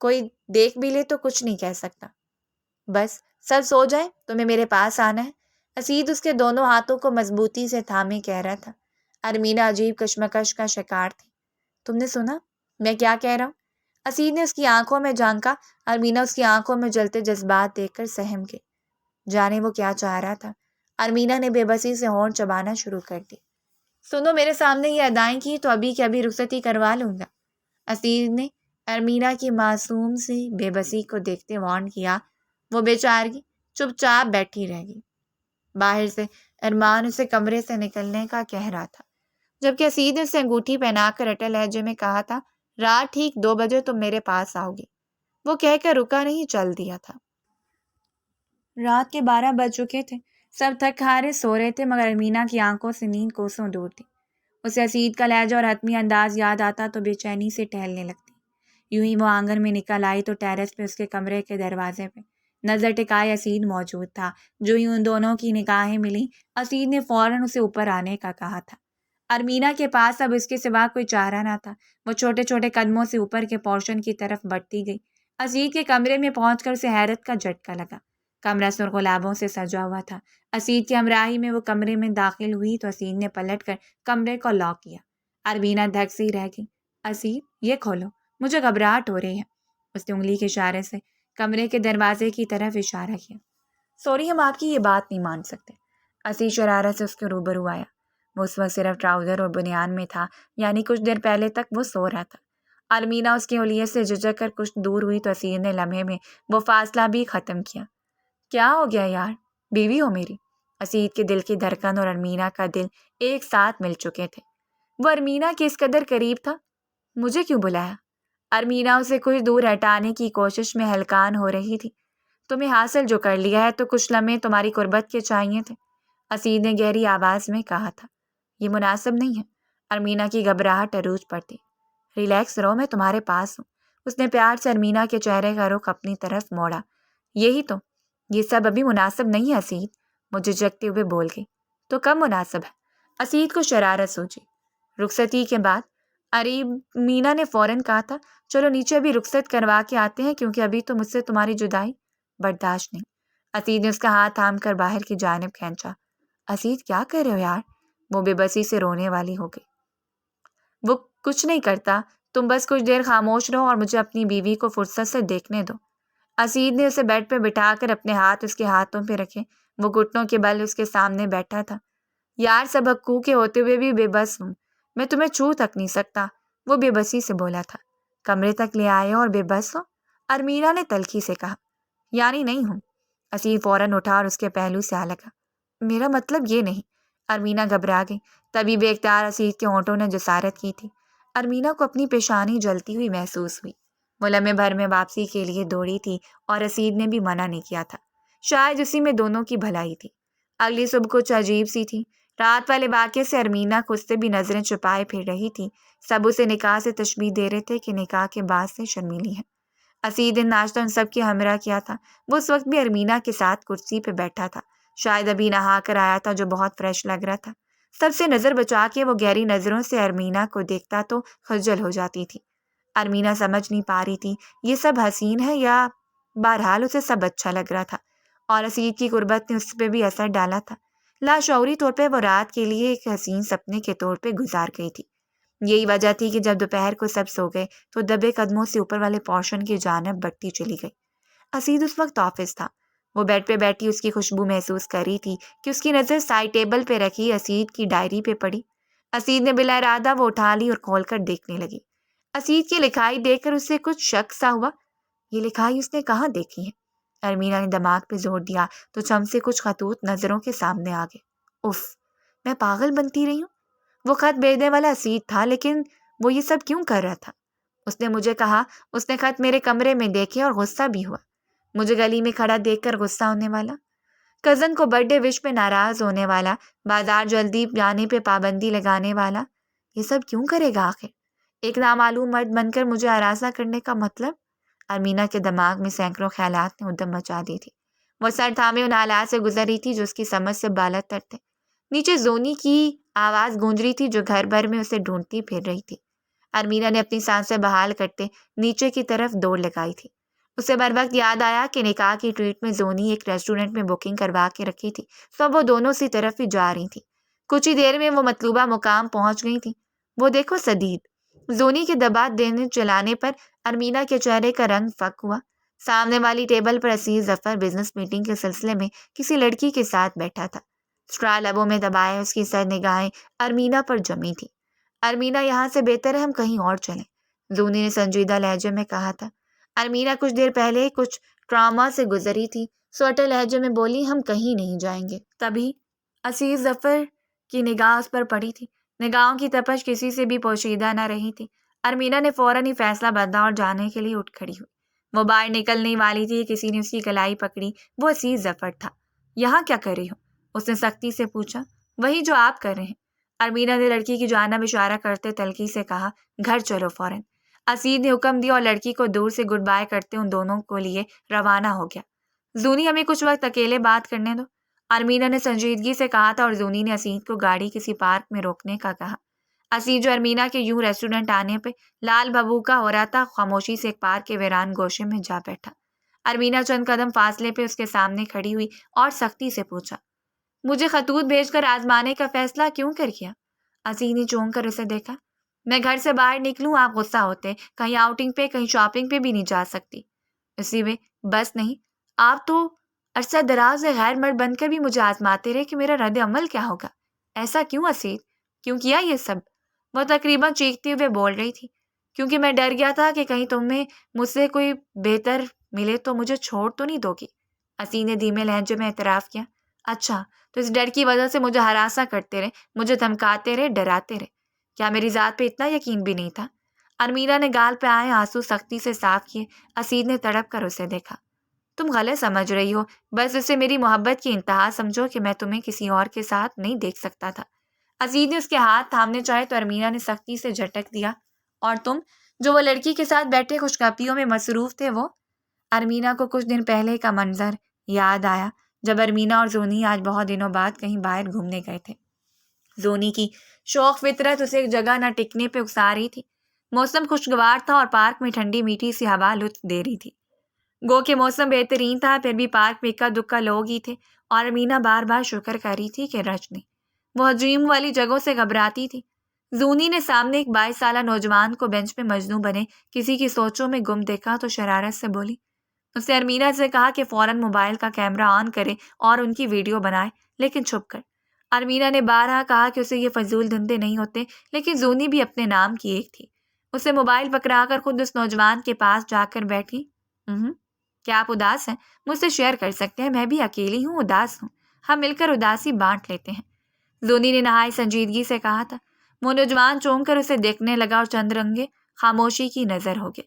کوئی دیکھ بھی لے تو کچھ نہیں کہہ سکتا۔ بس سب سو جائیں تمہیں میرے پاس آنا ہے۔ اسید اس کے دونوں ہاتھوں کو مضبوطی سے تھامے کہہ رہا تھا۔ ارمینا عجیب کشمکش کا شکار تھی۔ تم نے سنا میں کیا کہہ رہا ہوں؟ اسید نے اس کی آنکھوں میں جھانکا۔ ارمینا اس کی آنکھوں میں جلتے جذبات دیکھ کر سہم گئی، جانے وہ کیا چاہ رہا تھا۔ ارمینا نے بے بسی سے ہونٹ چبانا شروع کر دی۔ سنو، میرے سامنے یہ ادائیں کی تو ابھی کے ابھی رخصتی کروا لوں گا۔ اسید نے ارمینا کی معصوم سی بے بسی کو دیکھتے وارن کیا۔ وہ بیچارگی چپ چاپ بیٹھی رہ گئی۔ باہر سے ارمان اسے کمرے سے نکلنے کا کہہ رہا تھا۔ جبکہ اسید نے اسے انگوٹھی پہنا کر رٹے لہجے میں کہا تھا، رات ٹھیک 2 بجے تم میرے پاس آؤ گی۔ وہ کہہ کر رکا نہیں، چل دیا تھا۔ رات کے 12 بج چکے تھے، سب تھک ہارے سو رہے تھے، مگر ارمینا کی آنکھوں سے نیند کوسوں دور تھی۔ اسے اسید کا لہجہ اور حتمی انداز یاد آتا تو بے چینی سے ٹہلنے لگتی۔ یوں ہی وہ آنگن میں نکل آئی تو ٹیرس پہ اس کے کمرے کے دروازے پہ نظر ٹکائے اسید موجود تھا۔ جو ہی ان دونوں کی نگاہیں ملی، اسید نے فوراً اسے اوپر آنے کا کہا تھا۔ ارمینا کے پاس اب اس کے سوا کوئی چارہ نہ تھا۔ وہ چھوٹے چھوٹے قدموں سے اوپر کے پورشن کی طرف بڑھتی گئی۔ اسید کے کمرے میں پہنچ کر اسے حیرت کا جھٹکا لگا۔ کمرہ سرخ گلابوں سے سجا ہوا تھا۔ اسید کی ہمراہی میں وہ کمرے میں داخل ہوئی تو اسید نے پلٹ کر کمرے کو لاک کیا۔ ارمینا دھک سی رہ گئی۔ اسید، یہ کھولو، مجھے گھبراہٹ ہو رہی ہے۔ اس نے انگلی کے اشارے سے کمرے کے دروازے کی طرف اشارہ کیا۔ سوری، ہم آپ کی یہ بات نہیں مان سکتے۔ اسید شرارت سے اس کے روبرو آیا۔ وہ اس وقت صرف ٹراؤزر اور بنیان میں تھا، یعنی کچھ دیر پہلے تک وہ سو رہا تھا۔ ارمینا اس کے حلیے سے جھجک کر کچھ دور ہوئی تو اسید نے لمحے میں وہ فاصلہ بھی ختم کیا۔ کیا ہو گیا یار، بیوی ہو میری؟ اسید کے دل کی دھڑکن اور ارمینا کا دل ایک ساتھ مل چکے تھے۔ وہ ارمینا کے اس قدر قریب تھا۔ مجھے کیوں بلایا؟ ارمینا اسے کچھ دور ہٹانے کی کوشش میں ہلکان ہو رہی تھی۔ تمہیں حاصل جو کر لیا ہے تو کچھ لمحے تمہاری قربت کے چاہیے تھے، اسید نے گہری آواز میں کہا تھا۔ یہ مناسب نہیں ہے۔ ارمینا کی گھبراہٹ عروج پر تھی۔ ریلیکس رہو، میں تمہارے پاس ہوں۔ اس نے پیار سے ارمینا کے چہرے کا رخ اپنی طرف موڑا۔ یہی تو، یہ سب ابھی مناسب نہیں ہے اسید، وہ جھجکتے ہوئے بول گئی۔ تو کب مناسب ہے؟ اسید کو شرارت سوچی۔ رخصتی کے بعد؟ ارمینا نے فوراً کہا تھا۔ چلو نیچے ابھی رخصت کروا کے آتے ہیں، کیونکہ ابھی تو مجھ سے تمہاری جدائی برداشت نہیں۔ اسید نے اس کا ہاتھ تھام کر باہر کی جانب کھینچا۔ اسید، کیا کر رہے ہو یار؟ وہ بے بسی سے رونے والی ہو گئی۔ وہ کچھ نہیں کرتا، تم بس کچھ دیر خاموش رہو اور مجھے اپنی بیوی کو فرصت سے دیکھنے دو۔ اسید نے اسے بیڈ پہ بٹھا کر اپنے ہاتھ اس کے ہاتھوں پہ رکھے۔ وہ گھٹنوں کے بل اس کے سامنے بیٹھا تھا۔ یار، سب حقوق کے ہوتے ہوئے بھی بے بس ہوں، میں تمہیں چھو تک نہیں سکتا، وہ بے بسی سے بولا تھا۔ کمرے تک لے آئے اور بے بس ہو؟ ارمینا نے تلخی سے کہا۔ یعنی نہیں ہوں۔ اسید فوراً اٹھا اور اس کے پہلو سے آ لگا۔ میرا مطلب یہ نہیں۔ ارمینا گھبرا گئی۔ تبھی بے اختیار اسید کے ہونٹوں نے جسارت کی تھی۔ ارمینا کو اپنی پیشانی جلتی ہوئی محسوس ہوئی۔ وہ لمحے بھر میں واپسی کے لیے دوڑی تھی اور اسید نے بھی منع نہیں کیا تھا۔ شاید اسی میں دونوں کی بھلائی تھی۔ اگلی صبح کچھ عجیب سی تھی۔ رات والے واقعے سے ارمینا خود سے بھی نظریں چھپائے پھر رہی تھی۔ سب اسے نکاح سے تشبیہ دے رہے تھے کہ نکاح کے بعد سے شرمیلی ہے۔ اسید نے ناشتہ ان سب کی ہمراہ کیا تھا۔ وہ اس وقت بھی ارمینا کے ساتھ کرسی پہ بیٹھا تھا۔ شاید ابھی نہا کر آیا تھا، جو بہت فریش لگ رہا تھا۔ سب سے نظر بچا کے وہ گہری نظروں سے ارمینا کو دیکھتا تو خجل ہو جاتی تھی۔ ارمینا سمجھ نہیں پا رہی تھی یہ سب حسین ہے یا بہرحال اسے سب اچھا لگ رہا تھا، اور اسید کی قربت نے اس پہ بھی اثر ڈالا تھا۔ لاشعوری طور پہ وہ رات کے لیے ایک حسین سپنے کے طور پہ گزار گئی تھی۔ یہی وجہ تھی کہ جب دوپہر کو سب سو گئے تو دبے قدموں سے اوپر والے پورشن کی جانب بڑھتی چلی گئی۔ اسید اس وقت آفس تھا۔ وہ بیڈ پہ بیٹھی اس کی خوشبو محسوس کر رہی تھی کہ اس کی نظر سائڈ ٹیبل پہ رکھی اسید کی ڈائری پہ پڑی۔ اسید نے بلا ارادہ وہ اٹھا لی اور کھول کر دیکھنے لگی۔ اسید کی لکھائی دیکھ کر اسے کچھ شک سا ہوا۔ یہ لکھائی اس نے کہاں دیکھی ہے؟ ارمینا نے دماغ پہ زور دیا تو چم سے کچھ خطوط نظروں کے سامنے آ گئے۔ اف، میں پاگل بنتی رہی ہوں۔ وہ خط بھیجنے والا اسید تھا، لیکن وہ یہ سب کیوں کر رہا تھا؟ اس نے مجھے کہا اس نے خط میرے کمرے میں دیکھے اور غصہ بھی ہوا۔ مجھے گلی میں کھڑا دیکھ کر غصہ ہونے والا، کزن کو برتھ ڈے وش پہ ناراض ہونے والا، بازار جلدی جانے پہ پابندی لگانے والا، یہ سب کیوں کرے گا آخر؟ ایک نامعلوم مرد بن کر مجھے ہراساں کرنے کا مطلب؟ ارمینا کے دماغ میں سینکڑوں خیالات نے ادھم مچا دی تھی۔ وہ سر تھامے ان حالات سے گزر رہی تھی جو اس کی سمجھ سے بالا تر تھے۔ نیچے زونی کی آواز گونج رہی تھی جو گھر بھر میں اسے ڈھونڈتی پھر رہی تھی۔ ارمینا نے اپنی سانسیں بحال کرتے نیچے کی طرف دوڑ لگائی تھی۔ اسے بر وقت یاد آیا کہ نکاح کی ٹریٹ میں زونی ایک ریسٹورنٹ میں بکنگ کروا کے رکھی تھی، سب وہ دونوں سی طرف ہی جا رہی تھی۔ کچھ ہی دیر میں وہ مطلوبہ مقام پہنچ گئی تھی۔ وہ دیکھو سدید، زونی کے دبا دینے چلانے پر ارمینا کے چہرے کا رنگ فک ہوا۔ سامنے والی ٹیبل پر اسید ظفر بزنس میٹنگ کے سلسلے میں کسی لڑکی کے ساتھ بیٹھا تھا۔ اسٹرا لبوں میں دبائے اس کی سر نگاہیں ارمینا پر جمی تھی۔ ارمینا، یہاں سے بہتر ہے ہم کہیں اور چلیں، زونی نے سنجیدہ لہجے میں کہا تھا۔ ارمینا کچھ دیر پہلے کچھ ٹراما سے گزری تھی، سوٹے لہجے میں بولی ہم کہیں نہیں جائیں گے۔ تبھی اسید ظفر کی نگاہ اس پر پڑی تھی۔ نگاہوں کی تپش کسی سے بھی پوشیدہ نہ رہی تھی۔ ارمینا نے فوراً ہی فیصلہ بدلا اور جانے کے لیے اٹھ کھڑی ہوئی۔ وہ باہر نکلنے والی تھی، کسی نے اس کی کلائی پکڑی۔ وہ عزیز ظفر تھا۔ یہاں کیا کر رہی ہو؟ اس نے سختی سے پوچھا۔ وہی جو آپ کر رہے ہیں، ارمینا نے لڑکی کی جانب اشارہ کرتے تلخی سے کہا۔ گھر چلو فوراً۔ اسید نے حکم دیا اور لڑکی کو دور سے گڈ بائے کرتے ان دونوں کو لیے روانہ ہو گیا۔ زونی ہمیں کچھ وقت اکیلے بات کرنے دو، ارمینا نے سنجیدگی سے کہا تھا، اور زونی نے اسید کو گاڑی کسی پارک میں روکنے کا کہا۔ اسید جو ارمینا کے یوں ریسٹورنٹ آنے پہ لال بھبوکا ہو رہا تھا، خاموشی سے ایک پارک کے ویران گوشے میں جا بیٹھا۔ ارمینا چند قدم فاصلے پہ اس کے سامنے کھڑی ہوئی اور سختی سے پوچھا، مجھے خطوط بھیج کر آزمانے کا فیصلہ کیوں کر کیا؟ اسید نے چونک کر اسے دیکھا۔ میں گھر سے باہر نکلوں آپ غصہ ہوتے، کہیں آؤٹنگ پہ کہیں شاپنگ پہ بھی نہیں جا سکتی۔ اسی میں بس نہیں، آپ تو عرصہ دراز سے غیر مرد بن کر بھی مجھے آزماتے رہے کہ میرا رد عمل کیا ہوگا۔ ایسا کیوں اسید؟ کیوں کیا یہ سب؟ وہ تقریباً چیختے ہوئے بول رہی تھی۔ کیونکہ میں ڈر گیا تھا کہ کہیں تمہیں مجھ سے کوئی بہتر ملے تو مجھے چھوڑ تو نہیں دو گی۔ اسید نے دھیمے لہجے میں اعتراف کیا۔ اچھا، تو اس ڈر کی وجہ سے مجھے ہراساں کرتے رہے، مجھے دھمکاتے رہے، ڈراتے رہے۔ کیا میری ذات پہ اتنا یقین بھی نہیں تھا؟ ارمینا نے گال پہ آئے آنسو سختی سے صاف کیے۔ اسید نے تڑپ کر اسے دیکھا۔ تم غلط سمجھ رہی ہو، بس اسے میری محبت کی انتہا سمجھو کہ میں تمہیں کسی اور کے ساتھ نہیں دیکھ سکتا تھا۔ اسید نے اس کے ہاتھ تھامنے چاہے تو ارمینا نے سختی سے جھٹک دیا۔ اور تم جو وہ لڑکی کے ساتھ بیٹھے خوش خبریوں میں مصروف تھے وہ؟ ارمینا کو کچھ دن پہلے کا منظر یاد آیا جب ارمینا اور زونی آج بہت دنوں بعد کہیں باہر گھومنے گئے تھے۔ زونی کی شوق فطرت اسے ایک جگہ نہ ٹکنے پہ اکسا رہی تھی۔ موسم خوشگوار تھا اور پارک میں ٹھنڈی میٹھی سی ہوا لطف دے رہی تھی۔ گو کہ موسم بہترین تھا، پھر بھی پارک میں اکا دکا لوگ ہی تھے، اور ارمینا بار بار شکر کر رہی تھی کہ رش نہیں۔ وہ ہجوم والی جگہوں سے گھبراتی تھی۔ زونی نے سامنے ایک 22 سالہ نوجوان کو بینچ پہ مجنوں بنے کسی کی سوچوں میں گم دیکھا تو شرارت سے بولی۔ اس نے ارمینا سے کہا کہ فوراً موبائل کا کیمرہ آن کرے اور ان کی ویڈیو بنائے، لیکن چھپ کر۔ ارمینا نے بارہا کہا کہ اسے یہ فضول دھندے نہیں ہوتے، لیکن زونی بھی اپنے نام کی ایک تھی۔ اسے موبائل پکڑا کر خود اس نوجوان کے پاس جا کر بیٹھی۔ کیا آپ اداس ہیں؟ مجھ سے شیئر کر سکتے ہیں، میں بھی اکیلی ہوں، اداس ہوں، ہم مل کر اداسی بانٹ لیتے ہیں۔ زونی نے نہائی سنجیدگی سے کہا تھا۔ وہ نوجوان چونک کر اسے دیکھنے لگا اور چند رنگے خاموشی کی نظر ہو گئے۔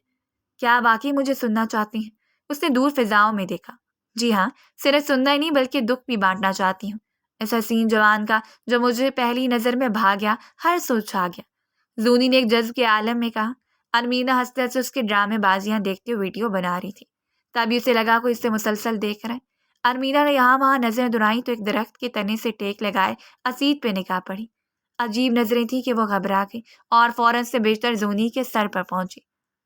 کیا واقعی مجھے سننا چاہتی ہیں؟ اس نے دور فضاؤں میں دیکھا۔ جی ہاں، صرف سننا ہی نہیں بلکہ دکھ بھی بانٹنا چاہتی ہوں، اس حسین جوان کا جو مجھے پہلی نظر میں بھا گیا، ہر سوچ آ گیا، زونی نے ایک جذب کے عالم میں کہا۔ ارمینا ہنستے ہنستے اس کے ڈرامے بازیاں دیکھتے ہوئے ویڈیو بنا رہی تھی، تبھی اسے لگا کوئی اسے مسلسل دیکھ رہا ہے۔ ارمینا نے یہاں وہاں نظریں دورائیں تو ایک درخت کے تنے سے ٹیک لگائے اسید پہ نگاہ پڑی۔ عجیب نظریں تھیں کہ وہ گھبرا گئی اور فوراً سے بیشتر زونی کے سر پر پہنچی۔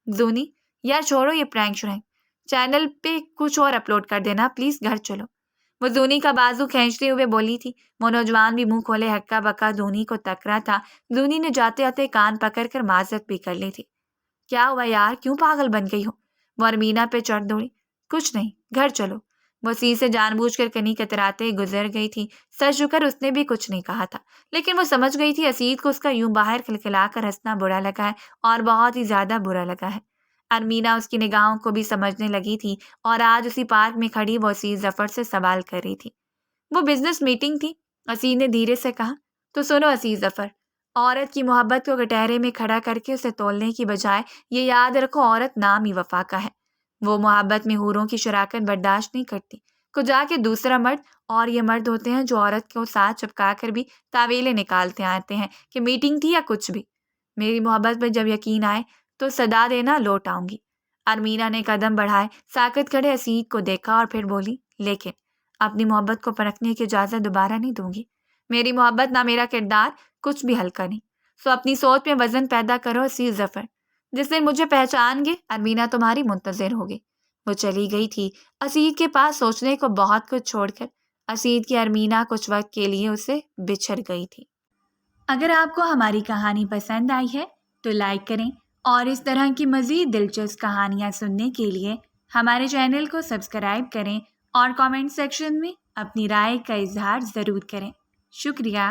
زونی، یار چھوڑو یہ پرینک شرینک، چینل پہ کچھ اور اپلوڈ کر دینا پلیز، گھر چلو۔ وہ زونی کا بازو کھینچتے ہوئے بولی تھی۔ وہ نوجوان بھی منہ کھولے ہکا بکا زونی کو تک رہا تھا۔ زونی نے جاتے جاتے کان پکڑ کر معذرت بھی کر لی تھی۔ کیا ہوا یار، کیوں پاگل بن گئی ہو؟ وہ ارمینا پہ چڑھ دوڑی۔ کچھ نہیں، گھر چلو۔ وہ سی سے جان بوجھ کر کنی کتراتے گزر گئی تھی۔ سر شکر اس نے بھی کچھ نہیں کہا تھا، لیکن وہ سمجھ گئی تھی اسید کو اس کا یوں باہر کھلکھلا کر ہنسنا برا لگا ہے، اور بہت ہی زیادہ برا لگا ہے۔ ارمینا اس کی نگاہوں کو بھی سمجھنے لگی تھی، اور آج اسی پارک میں کھڑی وہ اسید ظفر سے سوال کر رہی تھی۔ وہ بزنس میٹنگ تھی، اسید نے دھیرے سے کہا۔ تو سنو اسید ظفر، عورت کی محبت کو کٹہرے میں کھڑا کر کے اسے تولنے کی بجائے یہ یاد رکھو عورت نام ہی وفا کا ہے۔ وہ محبت میں حوروں کی شراکت برداشت نہیں کرتی، کو جا کے دوسرا مرد، اور یہ مرد ہوتے ہیں جو عورت کو ساتھ چپکا کر بھی تعویلیں نکالتے آتے ہیں کہ میٹنگ تھی یا کچھ بھی۔ میری محبت پہ جب یقین آئے تو صدا دینا، لوٹ آؤں گی۔ ارمینا نے قدم بڑھائے، ساکت کھڑے اسید کو دیکھا اور پھر بولی، لیکن اپنی محبت کو پرکھنے کی اجازت دوبارہ نہیں دوں گی۔ میری محبت نہ میرا کردار کچھ بھی ہلکا نہیں، سو اپنی سوچ میں وزن پیدا کرو اسید ظفر۔ جس دن مجھے پہچان گے ارمینا تمہاری منتظر ہوگی۔ وہ چلی گئی تھی اسید کے پاس سوچنے کو بہت کچھ چھوڑ کر۔ اسید کی ارمینا کچھ وقت کے لیے اسے بچھڑ گئی تھی۔ اگر آپ کو ہماری کہانی پسند آئی ہے تو لائک کریں، اور اس طرح کی مزید دلچسپ کہانیاں سننے کے لیے ہمارے چینل کو سبسکرائب کریں، اور کامنٹ سیکشن میں اپنی رائے کا اظہار ضرور کریں۔ شکریہ۔